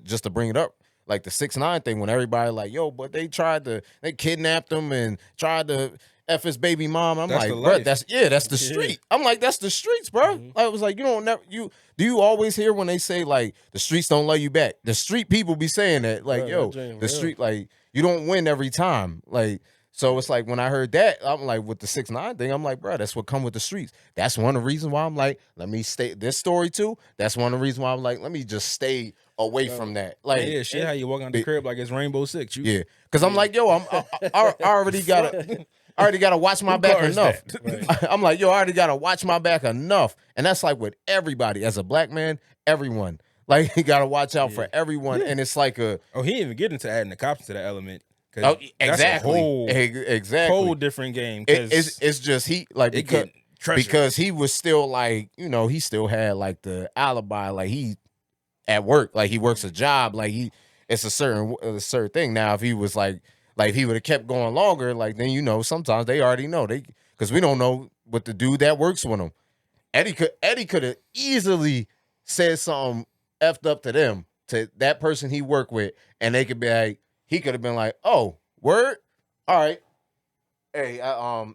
just to bring it up, like the 6ix9ine thing when everybody like, yo, but they kidnapped him and tried to F his baby mom. I'm
That's
like,
the
bro,
life.
that's the street. I'm like, that's the streets, bro. I was like, do you always hear when they say like the streets don't love you back? The street people be saying that, like,
Bro,
yo,
that joint
the
real.
street, like, you don't win every time. Like, so it's like when I heard that, I'm like, with the 6ix9ine thing, I'm like, bro, that's what come with the streets. That's one of the reasons why I'm like, let me stay this story too. That's one of the reasons why I'm like, let me just stay away from that. Like,
Yeah, shit, how you walk out the crib like it's Rainbow Six.
yeah, because I'm like, yo, I already gotta watch my back
cars
enough.
that?
I'm like, yo, I already gotta watch my back enough, and that's like with everybody. As a black man, everyone like you gotta watch out for everyone, and it's like a
Oh, he didn't even get into adding the cops to that element.
oh,
That's
exactly,
a whole,
exactly.
whole different game.
It's just he like
it
because
get treacherous.
because he was still like he still had like the alibi, like he at work, like he works a job, like it's a certain thing. Now if he was like if he would have kept going longer, like then sometimes they already know because we don't know what the dude that works with him. Eddie could have easily said something effed up to them, to that person he worked with, and they could be like, he could have been like, oh, word, all right. Hey,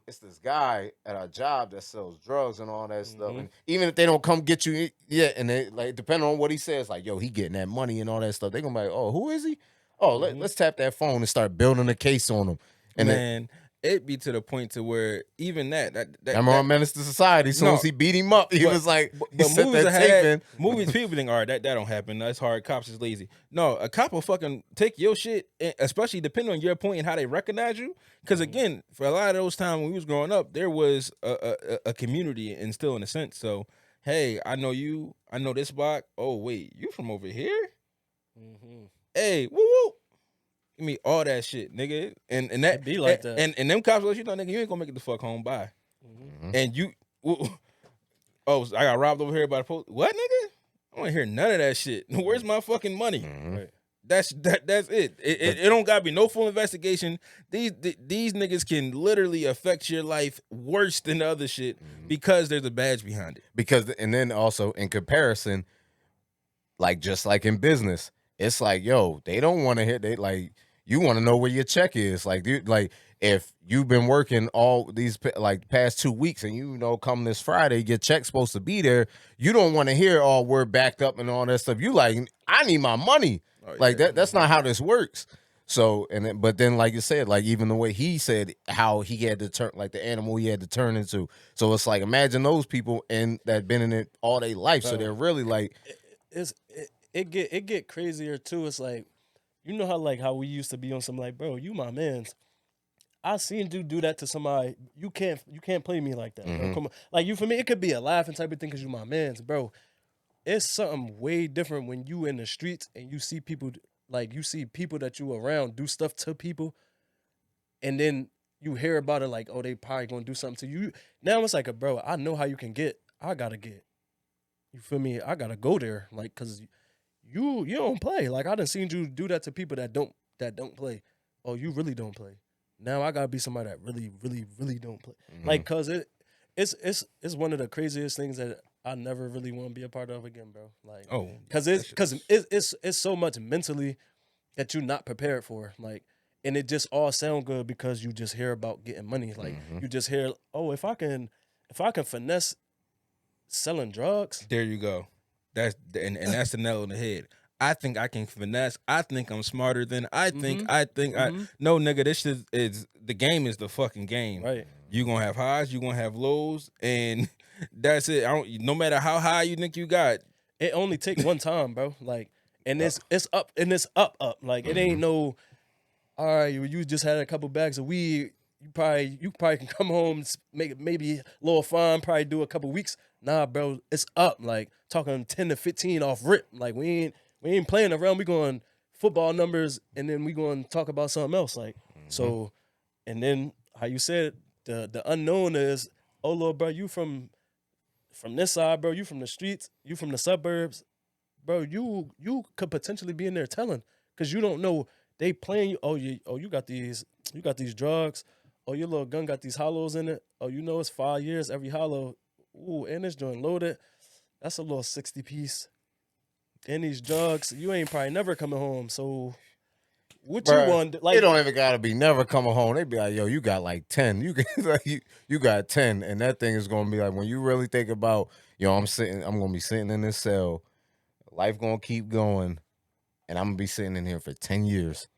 it's this guy at our job that sells drugs and all that stuff. And even if they don't come get you yet, and they like depending on what he says, like, yo, he getting that money and all that stuff, they gonna be like, oh, who is he? Oh, let's tap that phone and start building a case on him. And
Man, it be to the point to where even that
remember on Menace to Society, as soon as he beat him up, he was like, he set
movies
that
that
tape
had
in.
movies, people think, all right, that don't happen. That's hard. Cops is lazy. No, a cop will fucking take your shit, especially depending on your point and how they recognize you. Because again, for a lot of those times when we was growing up, there was a community and still in a sense. So, hey, I know you. I know this block. Oh wait, you from over here? Hey, woo woo. Give me all that shit, nigga. And that
It be like that.
And them cops let you know, nigga, you ain't gonna make it the fuck home. Bye. And you, oh, I got robbed over here by the police. What, nigga? I don't want to hear none of that shit. Where's my fucking money?
Right.
That's it. It don't gotta be no full investigation. These niggas can literally affect your life worse than the other shit because there's a badge behind it.
And then also in comparison, like just like in business, it's like, yo, they don't want to hit. They like you want to know where your check is. Like, dude, like if you've been working all these like past 2 weeks and come this Friday, your check's supposed to be there. You don't want to hear, oh, we're backed up and all that stuff. You like, I need my money. Like that's not how this works. So but then like you said, like even the way he said how he had to turn, like the animal he had to turn into. So it's like imagine those people and that been in it all their life. So they're really like,
it get crazier too. It's like how we used to be on some like, bro, you my mans. I seen you do that to somebody. You can't play me like that, bro. Come on, like you for me, it could be a laughing type of thing because you my mans, bro. It's something way different when you in the streets and you see people that you around do stuff to people, and then you hear about it like, oh, they probably gonna do something to you. Now it's like, bro, I know how you can get. I gotta get. You feel me? I gotta go there, like, cause you don't play. Like I done seen you do that to people that don't play. Oh, you really don't play. Now I gotta be somebody that really, really, really don't play. Like, cause it's one of the craziest things that I never really want to be a part of again, bro. Like, cause it's so much mentally that you're not prepared for. Like, and it just all sound good because you just hear about getting money. Like you just hear, oh, if I can finesse selling drugs.
There you go. That's the nail on the head. I think I can finesse. I think I'm smarter than I think. No, nigga, this shit is the game is the fucking game.
Right.
You gonna have highs, you gonna have lows, and that's it. No matter how high you think you got,
it only take one time, bro. Like, and it's up and it's up. Like it ain't no. All right, you just had a couple bags of weed. You probably can come home, make maybe a little fun, probably do a couple weeks. Nah, bro, it's up. Like talking 10 to 15 off rip. Like we ain't playing around. We going football numbers, and then we going to talk about something else. Like so, and then how you said the unknown is, oh, little bro, you from this side, bro. You from the streets. You from the suburbs, bro. You could potentially be in there telling because you don't know they playing you. Oh, you got these drugs. Oh, your little gun got these hollows in it. Oh, it's 5 years every hollow. Ooh, and this joint loaded. That's a little 60 piece. and these drugs, you ain't probably never coming home. So what
Bruh,
you want?
it
Like,
don't even gotta be never coming home. They be like, yo, you got like 10. You like, you got 10, and that thing is gonna be like when you really think about, yo, I'm gonna be sitting in this cell, life gonna keep going, and I'm gonna be sitting in here for 10 years.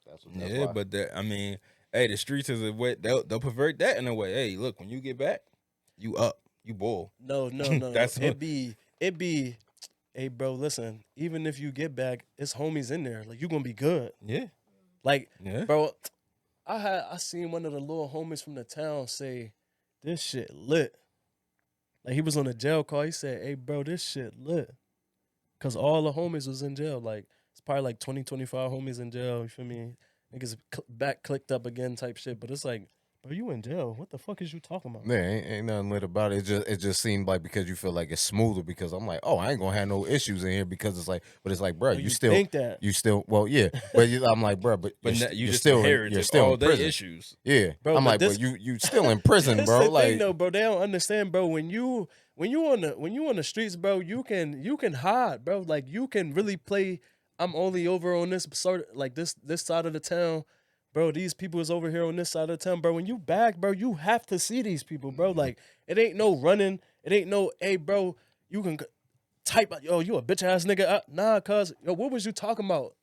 That's
Yeah,
why.
but I mean, hey, the streets is a way they'll pervert that in a way. Hey, look, when you get back, you up, you bull.
no.
That's
It be. Hey, bro, listen. Even if you get back, it's homies in there. Like you gonna be good.
yeah,
Like,
yeah.
bro, I seen one of the little homies from the town say, "This shit lit." Like he was on a jail call. He said, "Hey, bro, this shit lit," cause all the homies was in jail. Like it's probably like 20, 25 homies in jail. You feel me? Niggas back clicked up again type shit. But it's like, bro, you in jail? What the fuck is you talking about?
Yeah, ain't nothing lit about it. It just seemed like because you feel like it's smoother because I'm like, oh, I ain't gonna have no issues in here because it's like, but it's like, bro,
Oh,
you
you
still
think that?
well, yeah, but I'm like, bro, but
But
you're,
you
you're
just
still
inherited
you're still
all
in
their
prison.
issues.
Yeah,
Bro,
I'm
but
like,
this-
but you still in prison,
That's
bro.
the
Like,
thing, though, bro. They don't understand, bro. When you on the streets, bro, you can hide, bro. Like you can really play. I'm only over on this sort of like this side of the town, bro. These people is over here on this side of the town, bro. When you back, bro, you have to see these people, bro. Like it ain't no running. It ain't no, hey, bro. You can type, yo, you a bitch ass nigga. Nah, cuz, yo, what was you talking about?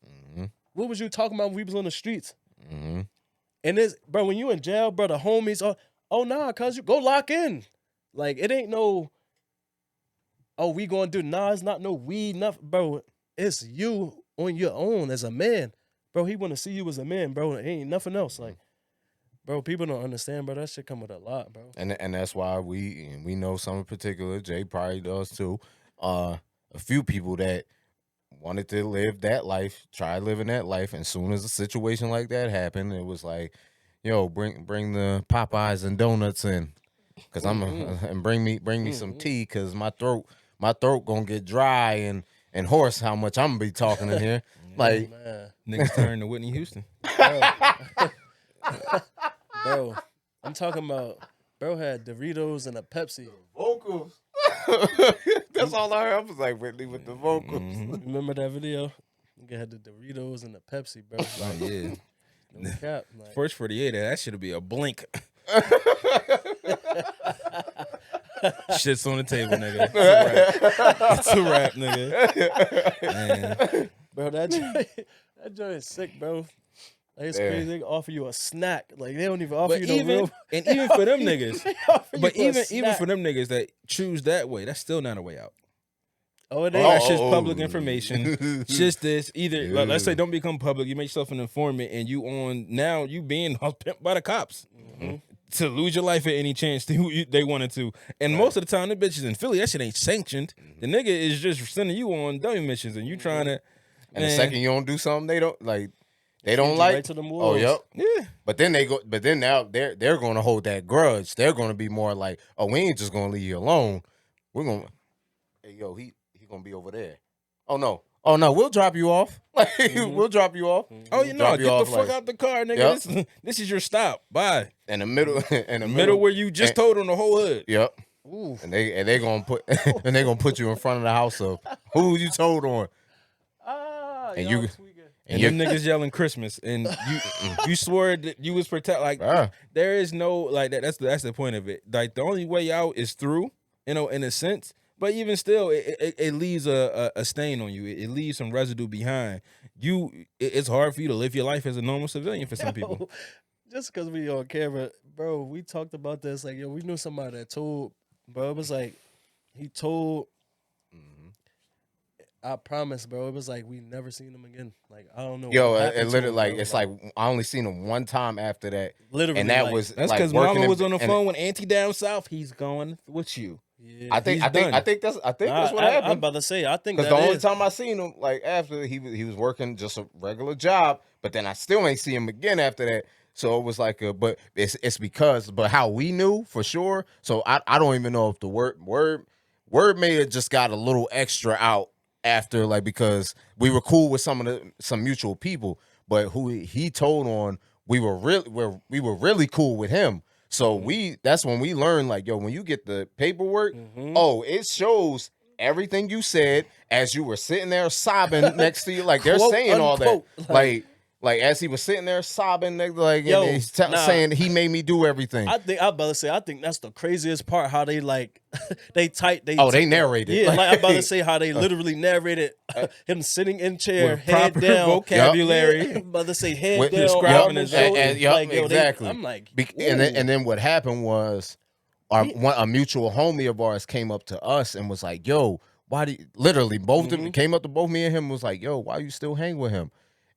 What was you talking about when we was on the streets?
mhm.
And this, bro, when you in jail, bro, the homies, oh nah, cuz you go lock in. Like it ain't no, oh, we gonna do, nah, it's not no weed, nothing, bro. It's you on your own as a man. Bro, he wanna see you as a man, bro. It ain't nothing else. Like, bro, people don't understand, bro. That shit come with a lot, bro.
And that's why we know some in particular. Jay probably does too. A few people that wanted to live that life, try living that life, and soon as a situation like that happened, it was like, yo, bring the Popeyes and donuts in, cause and bring me some tea, cause my throat gonna get dry and hoarse. How much I'm gonna be talking in here, like.
Man,
Niggas turn to Whitney Houston.
bro, I'm talking about, bro had Doritos and a Pepsi.
Vocals. That's all I heard. I was like Whitney with the vocals.
Remember that video? Nigga had the Doritos and the Pepsi, bro.
Oh yeah.
No cap. Like,
First 48, that should be a blink. Shit's on the table, nigga. It's a wrap, nigga. Man.
bro, that joint is sick, bro. Like, it's
Yeah.
crazy. They offer you a snack. Like they don't even offer
But
you no real.
even for them niggas,
They offer
but
you a
even
snack.
for them niggas that choose that way, that's still not a way out.
Oh, it
All
ain't.
that shit's public information. It's just this. Either let's say
Yeah.
don't become public. You make yourself an informant, and you on now you being pimped by the cops to lose your life at any chance they wanted to. And most of the time, the bitches in Philly, that shit ain't sanctioned. The nigga is just sending you on dummy missions, and you trying to.
And the second you don't do something, they don't like. They
Feed
don't
you
like.
right to them
Oh,
wolves.
yep.
Yeah.
But then now they're going to hold that grudge. They're going to be more like, oh, we ain't just going to leave you alone. We're going to, hey, yo, he going to be over there. Oh no, we'll drop you off. Like we'll drop you off.
Oh, you know,
Drop
get the
off,
fuck
like,
out the car, nigga.
Yep.
This is your stop. Bye.
in the middle, in the
Middle where you just told on the whole hood.
Yep.
Ooh.
And they gonna put and they gonna put you in front of the house of who you told on. And
y'all
you-
tweaking.
And them niggas yelling Christmas, and you swore that you was protect. Like
Ah.
there is no like that. That's the point of it. Like the only way out is through, you know, in a sense. But even still, it leaves a stain on you. It leaves some residue behind. It's hard for you to live your life as a normal civilian for some people.
Just because we on camera, bro, we talked about this. Like, yo, we knew somebody that told, bro, it was like, he told, I promise, bro, it was like, we never seen him again. Like, I don't know.
Yo,
what
it
happened to
literally
him,
like
bro.
it's like I only seen him one time after that,
literally,
and that
like,
was
That's
like,
because
working
Mama
in-
was on the
and
phone with Auntie down south. He's going with you.
yeah.
I think
He's done.
that's what
I'm
happened.
about to say, I think
Because
that
the only
is.
time I seen him, like after he was working just a regular job, but then I still ain't see him again after that. So it was like but it's because how we knew for sure. So I don't even know if the word may have just got a little extra out after, like, because we were cool with some mutual people, but who he told on, we were really cool with him. So that's when we learned, like, yo, when you get the paperwork, oh, it shows everything you said as you were sitting there sobbing next to you. Like they're
Quote,
saying all that.
unquote,
Like as he was sitting there sobbing, like
Yo,
and he's
nah.
saying he made me do everything.
I think that's the craziest part. How they like they
they narrated.
Yeah, like I'm about to say how they literally narrated him sitting in chair,
With
head
proper
down,
vocabulary.
Yeah, I'm about to say head
With
down,
describing
arm
his
and
shoulders.
shoulders. Like, yo,
exactly.
I'm like,
and then what happened was a mutual homie of ours came up to us and was like, "Yo, why do you, literally both of them came up to both me and him was like, "Yo, why you still hang with him?"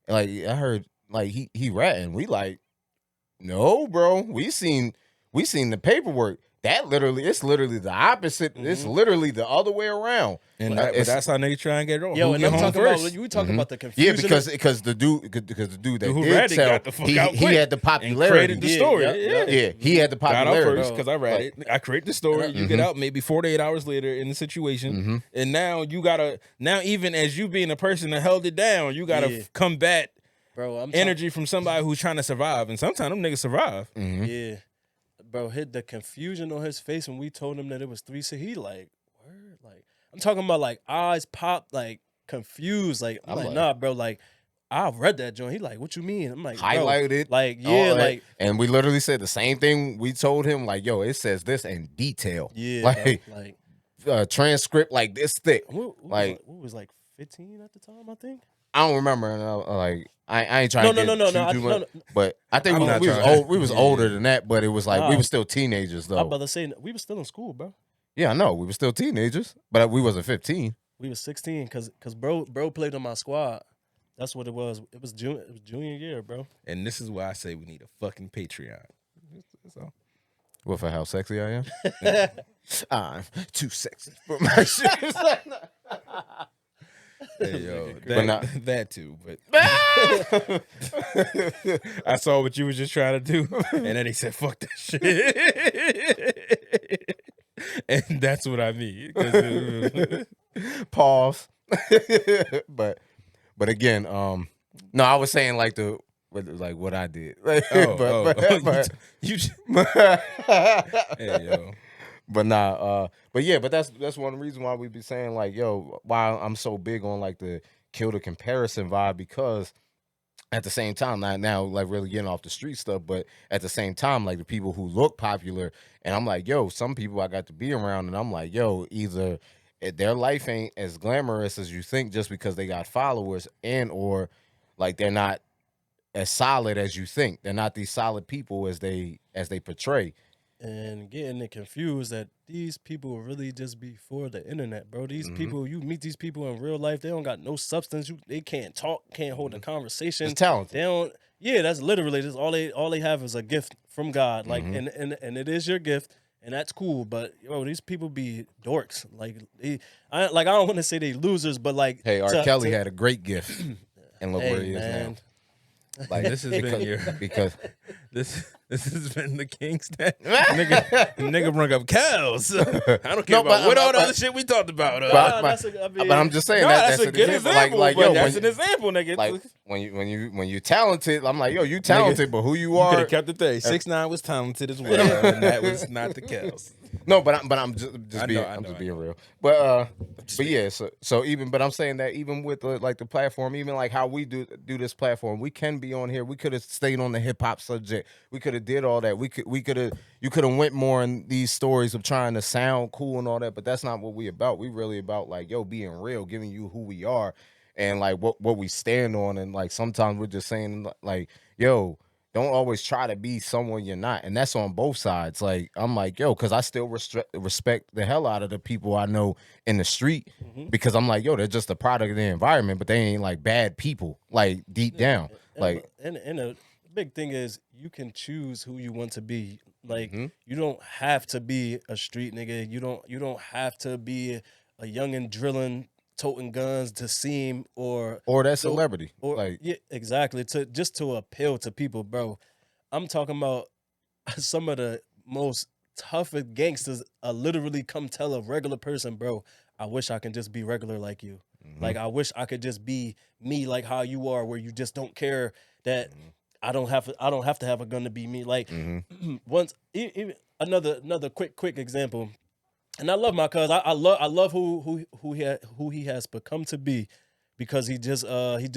And like I heard like he ratting. We like, "No, bro. We seen the paperwork. It's literally the opposite. It's literally the other way around."
And that's how niggas try and get it off.
yo,
Who
and
get
I'm
home
talking
first?
about you talking about the
Yeah,
confusion.
because the dude that
who
did
ratted
tell,
got the fuck
he,
out
he
quick
had the
and
popularity.
created the story.
Yeah, he had the
Got out
popularity.
first because I read it. I create the story. You get out maybe 48 hours later in the situation, and now you gotta even as you being a person that held it down, you gotta combat
bro,
energy from somebody who's trying to survive, and sometimes them niggas survive.
Yeah, bro, hit the confusion on his face when we told him that it was 3 6. He like, word, like I'm talking about like eyes popped, like confused, like I'm like, nah, bro, like I've read that joint. He like, what you mean? I'm like, bro,
Highlighted it,
like
all
yeah,
that.
like
And we literally said the same thing. We told him like, "Yo, it says this in detail.
yeah,
like
bro, like
transcript like this thick."
what
Like
was like 15 at the time, I think.
I don't remember. And I ain't trying to get too much, but I think
I'm not
we was
trying to-
old. We was older than that, but it was like we
Nah.
were still teenagers
I'm
though.
about to say we was still in school, bro.
Yeah, I know we were still teenagers, but we wasn't 15.
We was 16 because bro played on my squad. That's what it was. It was junior year, bro.
And this is why I say we need a fucking Patreon. That's all.
What for how sexy I am? I'm too sexy for my shit.
Hey, yo,
But not-
that too. But I saw what you was just trying to do, and then he said, "Fuck that shit," and that's what I mean. 'Cause,
Pause. but again, no, I was saying like what I did. Like,
you, hey yo,
but nah, but that's one reason why we be saying like, yo, why I'm so big on like the kill the comparison vibe, because at the same time, not now like really getting off the street stuff, but at the same time, like the people who look popular, and I'm like, yo, some people I got to be around, and I'm like, yo, either their life ain't as glamorous as you think just because they got followers, and or like they're not as solid as you think. They're not these solid people as they portray.
And getting it confused that these people really just be for the internet, bro. These people, you meet these people in real life, they don't got no substance. They can't talk, can't hold a conversation.
It's talented.
They don't. Yeah, that's literally just all they have is a gift from God. Like, and it is your gift, and that's cool. But yo, these people be dorks. Like, I don't want to say they losers, but like,
Hey, R. Kelly had a great gift, and look where he is now. Like
this has been your
because
this has been the King's Day. nigga bring up cows. I don't care about what all the other shit we talked about.
but I'm just saying
that's a
an
good example.
Like
but
yo,
that's an example, nigga.
like when you talented, I'm like, yo, you talented, but who you
could
are?
have kept it there. 6ix9ine was talented as well, and that was not the cows.
No, but I'm just being
I know.
being real. But yeah, so even but I'm saying that even with the platform, even like how we do this platform, we can be on here. We could have stayed on the hip hop subject. We could have did all that. You could have went more in these stories of trying to sound cool and all that, but that's not what we about. We really about like, yo, being real, giving you who we are and like what we stand on, and like sometimes we're just saying like, yo, don't always try to be someone you're not. And that's on both sides. Like, I'm like, yo, because I still respect the hell out of the people I know in the street, because I'm like, yo, they're just a product of the environment, but they ain't like bad people, like deep down. Like,
and a big thing is you can choose who you want to be. Like, you don't have to be a street nigga. You don't have to be a youngin' drilling, toting guns to seem or
that celebrity.
Or
like,
yeah, exactly. To appeal to people, bro. I'm talking about some of the most toughest gangsters literally come tell a regular person, bro, I wish I can just be regular like you. Like, I wish I could just be me like how you are, where you just don't care that I don't have to have a gun to be me. Like once even another quick example. And I love my cuz. I love who he has become to be, because he just did he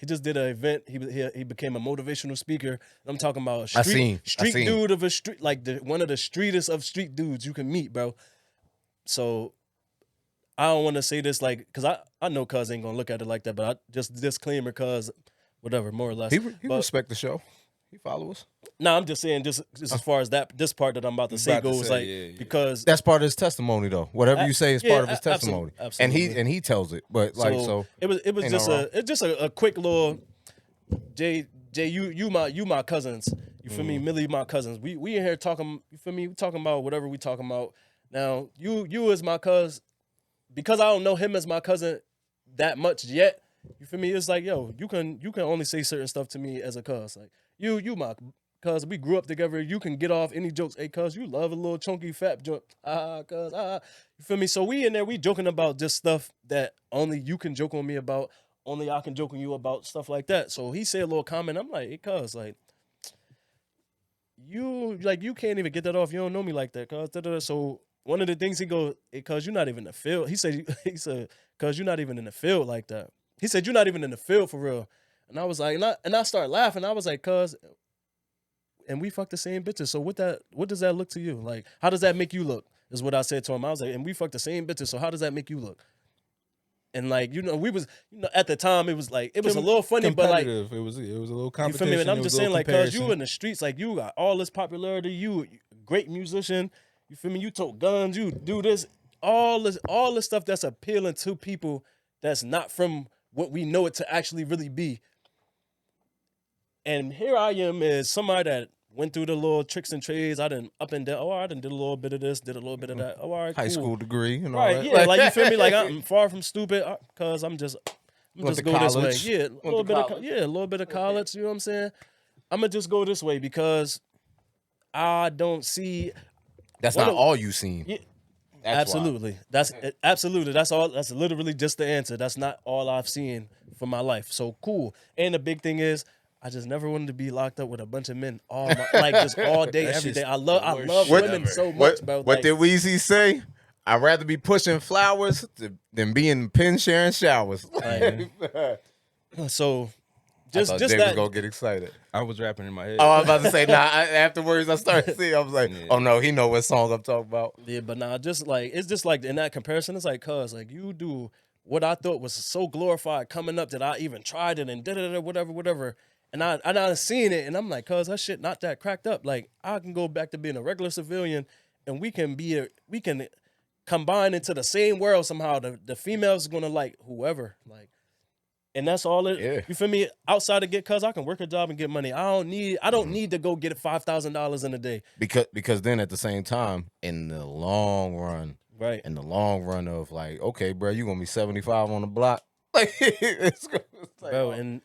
just did an event. He became a motivational speaker. I'm talking about a
I
street
seen.
dude of a street, like one of the streetest of street dudes you can meet, bro. So I don't want to say this like, because I know cuz ain't gonna look at it like that, but I just disclaimer, cuz whatever, more or less.
He
But
respect the show. He follow us.
no, I'm just saying, just as far as this part that I'm about to say
About to
goes,
say,
like,
yeah.
because
That's part of his testimony, though. Whatever you say is
yeah,
part of his
absolutely,
testimony,
absolutely.
and he tells it. But like so,
it was
ain't
just
no wrong.
a quick little Jay, you my cousins. You feel me? Millie, my cousins. We in here talking. You feel me? We talking about whatever we talking about. Now you as my cuz, because I don't know him as my cousin that much yet. You feel me? It's like, yo, you can only say certain stuff to me as a cuz. Like you my cuz, we grew up together. You can get off any jokes. Hey cuz, you love a little chunky fat joke. Cuz You feel me? So we in there, we joking about just stuff that only you can joke on me about. Only I can joke on you about, stuff like that. So he said a little comment. I'm like, hey cuz, like, you can't even get that off. You don't know me like that, cuz. So one of the things he goes, hey, cuz, you're not even in the field. He said, cuz, you're not even in the field like that. He said, you're not even in the field for real. And I was like, and I started laughing. I was like, cuz, and we fuck the same bitches. So what does that look to you? Like, how does that make you look? Is what I said to him. I was like, and we fuck the same bitches. So how does that make you look? And like, we was, at the time it was like, it was a little funny, but like,
Competitive. It was a little
you
competition.
feel me? And I'm
it was
just
a
saying,
little
like, cuz you
comparison.
in the streets, like, you got all this popularity, you great musician, you feel me? You tote guns, you do this, all this stuff that's appealing to people that's not from what we know it to actually really be. And here I am as somebody that went through the little tricks and trades. I didn't up and down. Oh, I done did a little bit of this, did a little bit of that. Oh, all right,
High
cool.
school degree and all
Right,
that.
yeah, like, you feel me? Like, I'm far from stupid, cuz I'm just
Went to
go this way.
college.
Yeah,
Went to college.
a little bit of college, you know what I'm saying? I'm gonna just go this way because I don't see.
That's
What
not
a-
all you seen.
Yeah,
That's why.
absolutely. That's all. That's literally just the answer. That's not all I've seen for my life. So cool. And the big thing is, I just never wanted to be locked up with a bunch of men like just all day,
That's
every
just
day. I love
the worst shit
women
ever.
so much, bro.
What
Like,
did Weezy say? I'd rather be pushing flowers than be in pen sharing showers.
so
I
just
thought Jay was
that.
gonna get excited.
I was rapping in my head.
Oh, I was about to say, afterwards I started seeing, I was like, oh no, he know what song I'm talking about.
Yeah, but nah, just like, it's just like in that comparison, it's like, cuz, like, you do what I thought was so glorified coming up that I even tried it and did it, whatever. And I seen it, and I'm like, cuz, that shit not that cracked up. Like, I can go back to being a regular civilian, and we can combine into the same world somehow. The females is gonna like whoever, like, and that's all it.
Yeah.
You feel me? Outside of cuz I can work a job and get money. I don't need to go get $5,000 in a day.
Because then at the same time, in the long run,
Right.
of like, okay, bro, you gonna be 75 on the block. Like, it's like,
Bro, and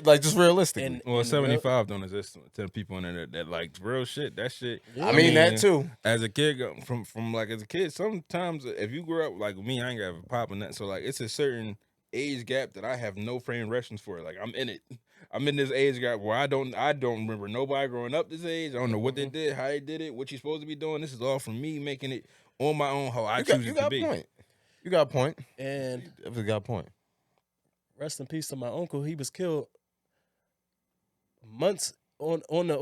like just realistically.
and-
Well,
and
75 don't exist to people in there that like real shit. That shit.
Yeah.
I mean that too.
As a kid, from like as a kid, sometimes if you grew up like me, I ain't got a pop in that. So like it's a certain age gap that I have no frame of reference for. Like I'm in it. I'm in this age gap where I don't remember nobody growing up this age. I don't know what they did, how they did it, what you supposed to be doing. This is all from me making it on my own how I choose
You
it
got
to
a
be.
point. You got a point.
and
You definitely got a point.
rest in peace to my uncle. He was killed months on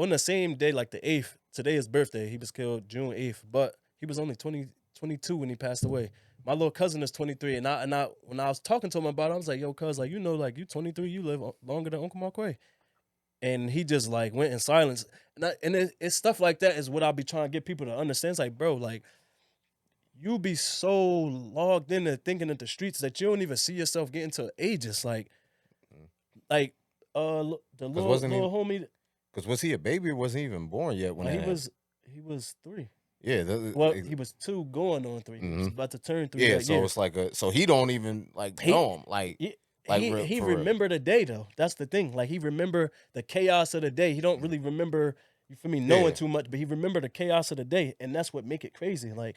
the same day, like the 8th. Today is birthday. He was killed June 8th, but he was only 22 when he passed away. My little cousin is 23, and I when I was talking to him about it, I was like, "Yo, cuz, like, you know, like, you 23, you live longer than Uncle Marquay." And he just like went in silence. And it's stuff like that is what I'll be trying to get people to understand. It's like, bro, like, you be so logged into thinking at the streets that you don't even see yourself getting to ages. Like the little
wasn't he-
homie.
Because was he a baby or wasn't he even born yet when
He
that
was 3.
Yeah.
Well, he was 2 going on 3. He was about to turn 3.
yeah,
that
so
year.
it's like so he don't even like know him. Like
Yeah,
like
he
for real.
remember the day though. That's the thing. Like, he remember the chaos of the day. He don't really remember, you feel me, knowing
Yeah.
too much, but he remember the chaos of the day, and that's what make it crazy. Like,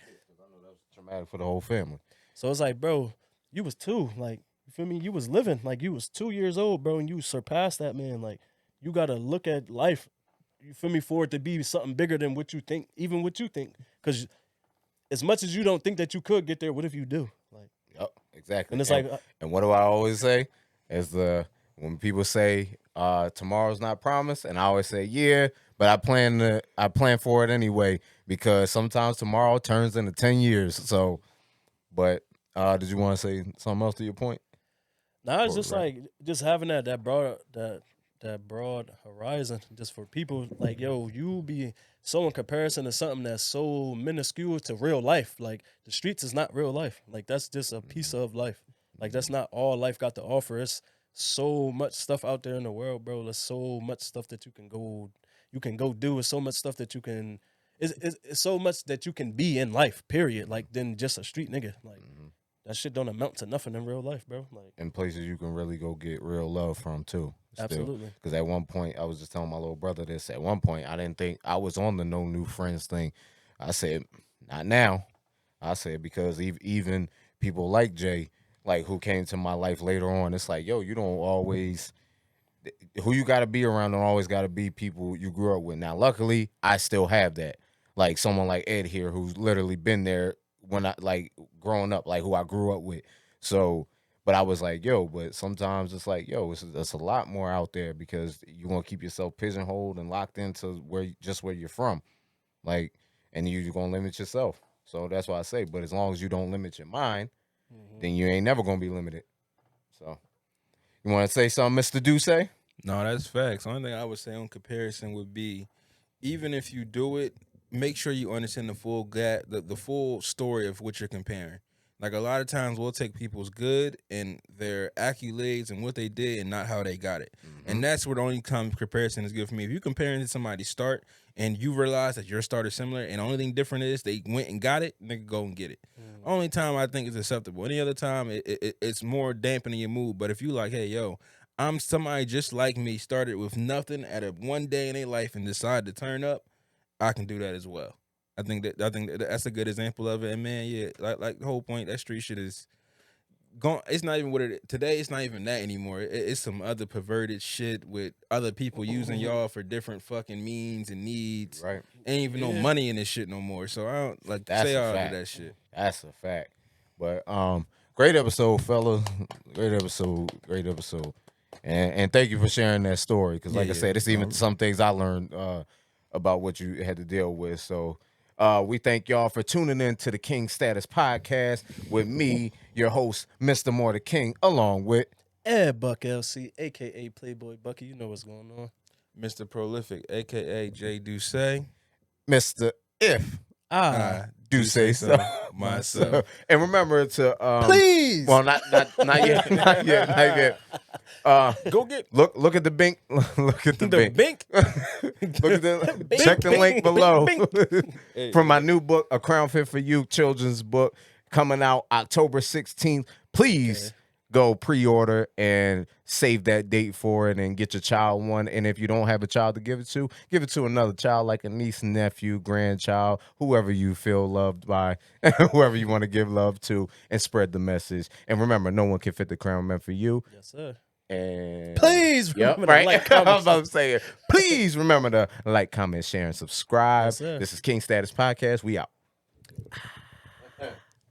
traumatic for the whole family.
so it's like, bro, you was 2. Like, you feel me? You was living. Like, you was 2 years old, bro, and you surpassed that man. Like, you gotta look at life, you feel me, for it to be something bigger than what you think, even what you think. Cause as much as you don't think that you could get there, what if you do? Like,
Yep, exactly.
and it's like,
And what do I always say? When people say tomorrow's not promised, and I always say, yeah, but I plan for it anyway, because sometimes tomorrow turns into 10 years. So, but did you want to say something else to your point?
now it's
Or-
just
right.
like just having that broad horizon, just for people like, yo, you be so in comparison to something that's so minuscule to real life. Like the streets is not real life. Like that's just a piece of life. Like that's not all life got to offer. It's so much stuff out there in the world, bro. There's so much stuff that you can go do. It's so much stuff that you can. It's so much that you can be in life. Period. Like than just a street nigga. Like that shit don't amount to nothing in real life, bro. Like
And places you can really go get real love from too.
absolutely.
Because at one point, I was just telling my little brother this. At one point, I didn't think I was on the no new friends thing. I said, not now. I said, because even people like Jay, like who came to my life later on, it's like, yo, you don't always, who you got to be around don't always got to be people you grew up with. Now, luckily, I still have that. Like someone like Ed here, who's literally been there when I, like, growing up, like who I grew up with. So, but I was like, yo, but sometimes it's like, yo, it's a lot more out there, because you want to keep yourself pigeonholed and locked into where you're from. Like, and you're going to limit yourself. So that's why I say, but as long as you don't limit your mind, then you ain't never going to be limited. So, you want to say something, Mr. Duce?
No, that's facts. Only thing I would say on comparison would be, even if you do it, make sure you understand the full story of what you're comparing. Like a lot of times we'll take people's good and their accolades and what they did and not how they got it. And that's where the only time comparison is good for me. If you're comparing to somebody's start and you realize that your start is similar and the only thing different is they went and got it, nigga, go and get it. Only time I think is acceptable. Any other time, it's more dampening your mood. But if you like, hey, yo, I'm somebody just like me, started with nothing at a one day in their life and decided to turn up, I can do that as well. I think that's a good example of it. And man, yeah, like the whole point, that street shit is gone. It's not even what it today. It's not even that anymore. It's some other perverted shit with other people using y'all for different fucking means and needs.
Right.
Ain't even no money in this shit no more. So I don't like
That's
say
a
all of
fact.
that shit.
That's a fact. But great episode, fella. Great episode. And thank you for sharing that story. Because like I said, it's even some things I learned about what you had to deal with. So we thank y'all for tuning in to the King Status Podcast with me, your host, Mr. Mortar King, along with
EdBuck LC, aka Playboy Bucky. You know what's going on.
Mr. Prolific, aka J Duce.
Mr. If
Ah,
Do Say So
myself.
And remember to
please.
well, not yet, not yet.
Go get
Look at the bink. Look at the bink.
bink.
Look at the
Bink,
check the
bink,
link below
Hey,
from my new book, A Crown Fit for You children's book, coming out October 16th. Please go pre-order and save that date for it and get your child one. And if you don't have a child to give it to another child, like a niece, nephew, grandchild, whoever you feel loved by, whoever you want to give love to, and spread the message. And remember, no one can fit the crown meant for you.
Yes, sir.
And
Please
yep,
remember to
right.
like,
I
comment,
was about to say it. Please remember to like, comment, share, and subscribe.
Yes, sir.
This is King Status Podcast. We out.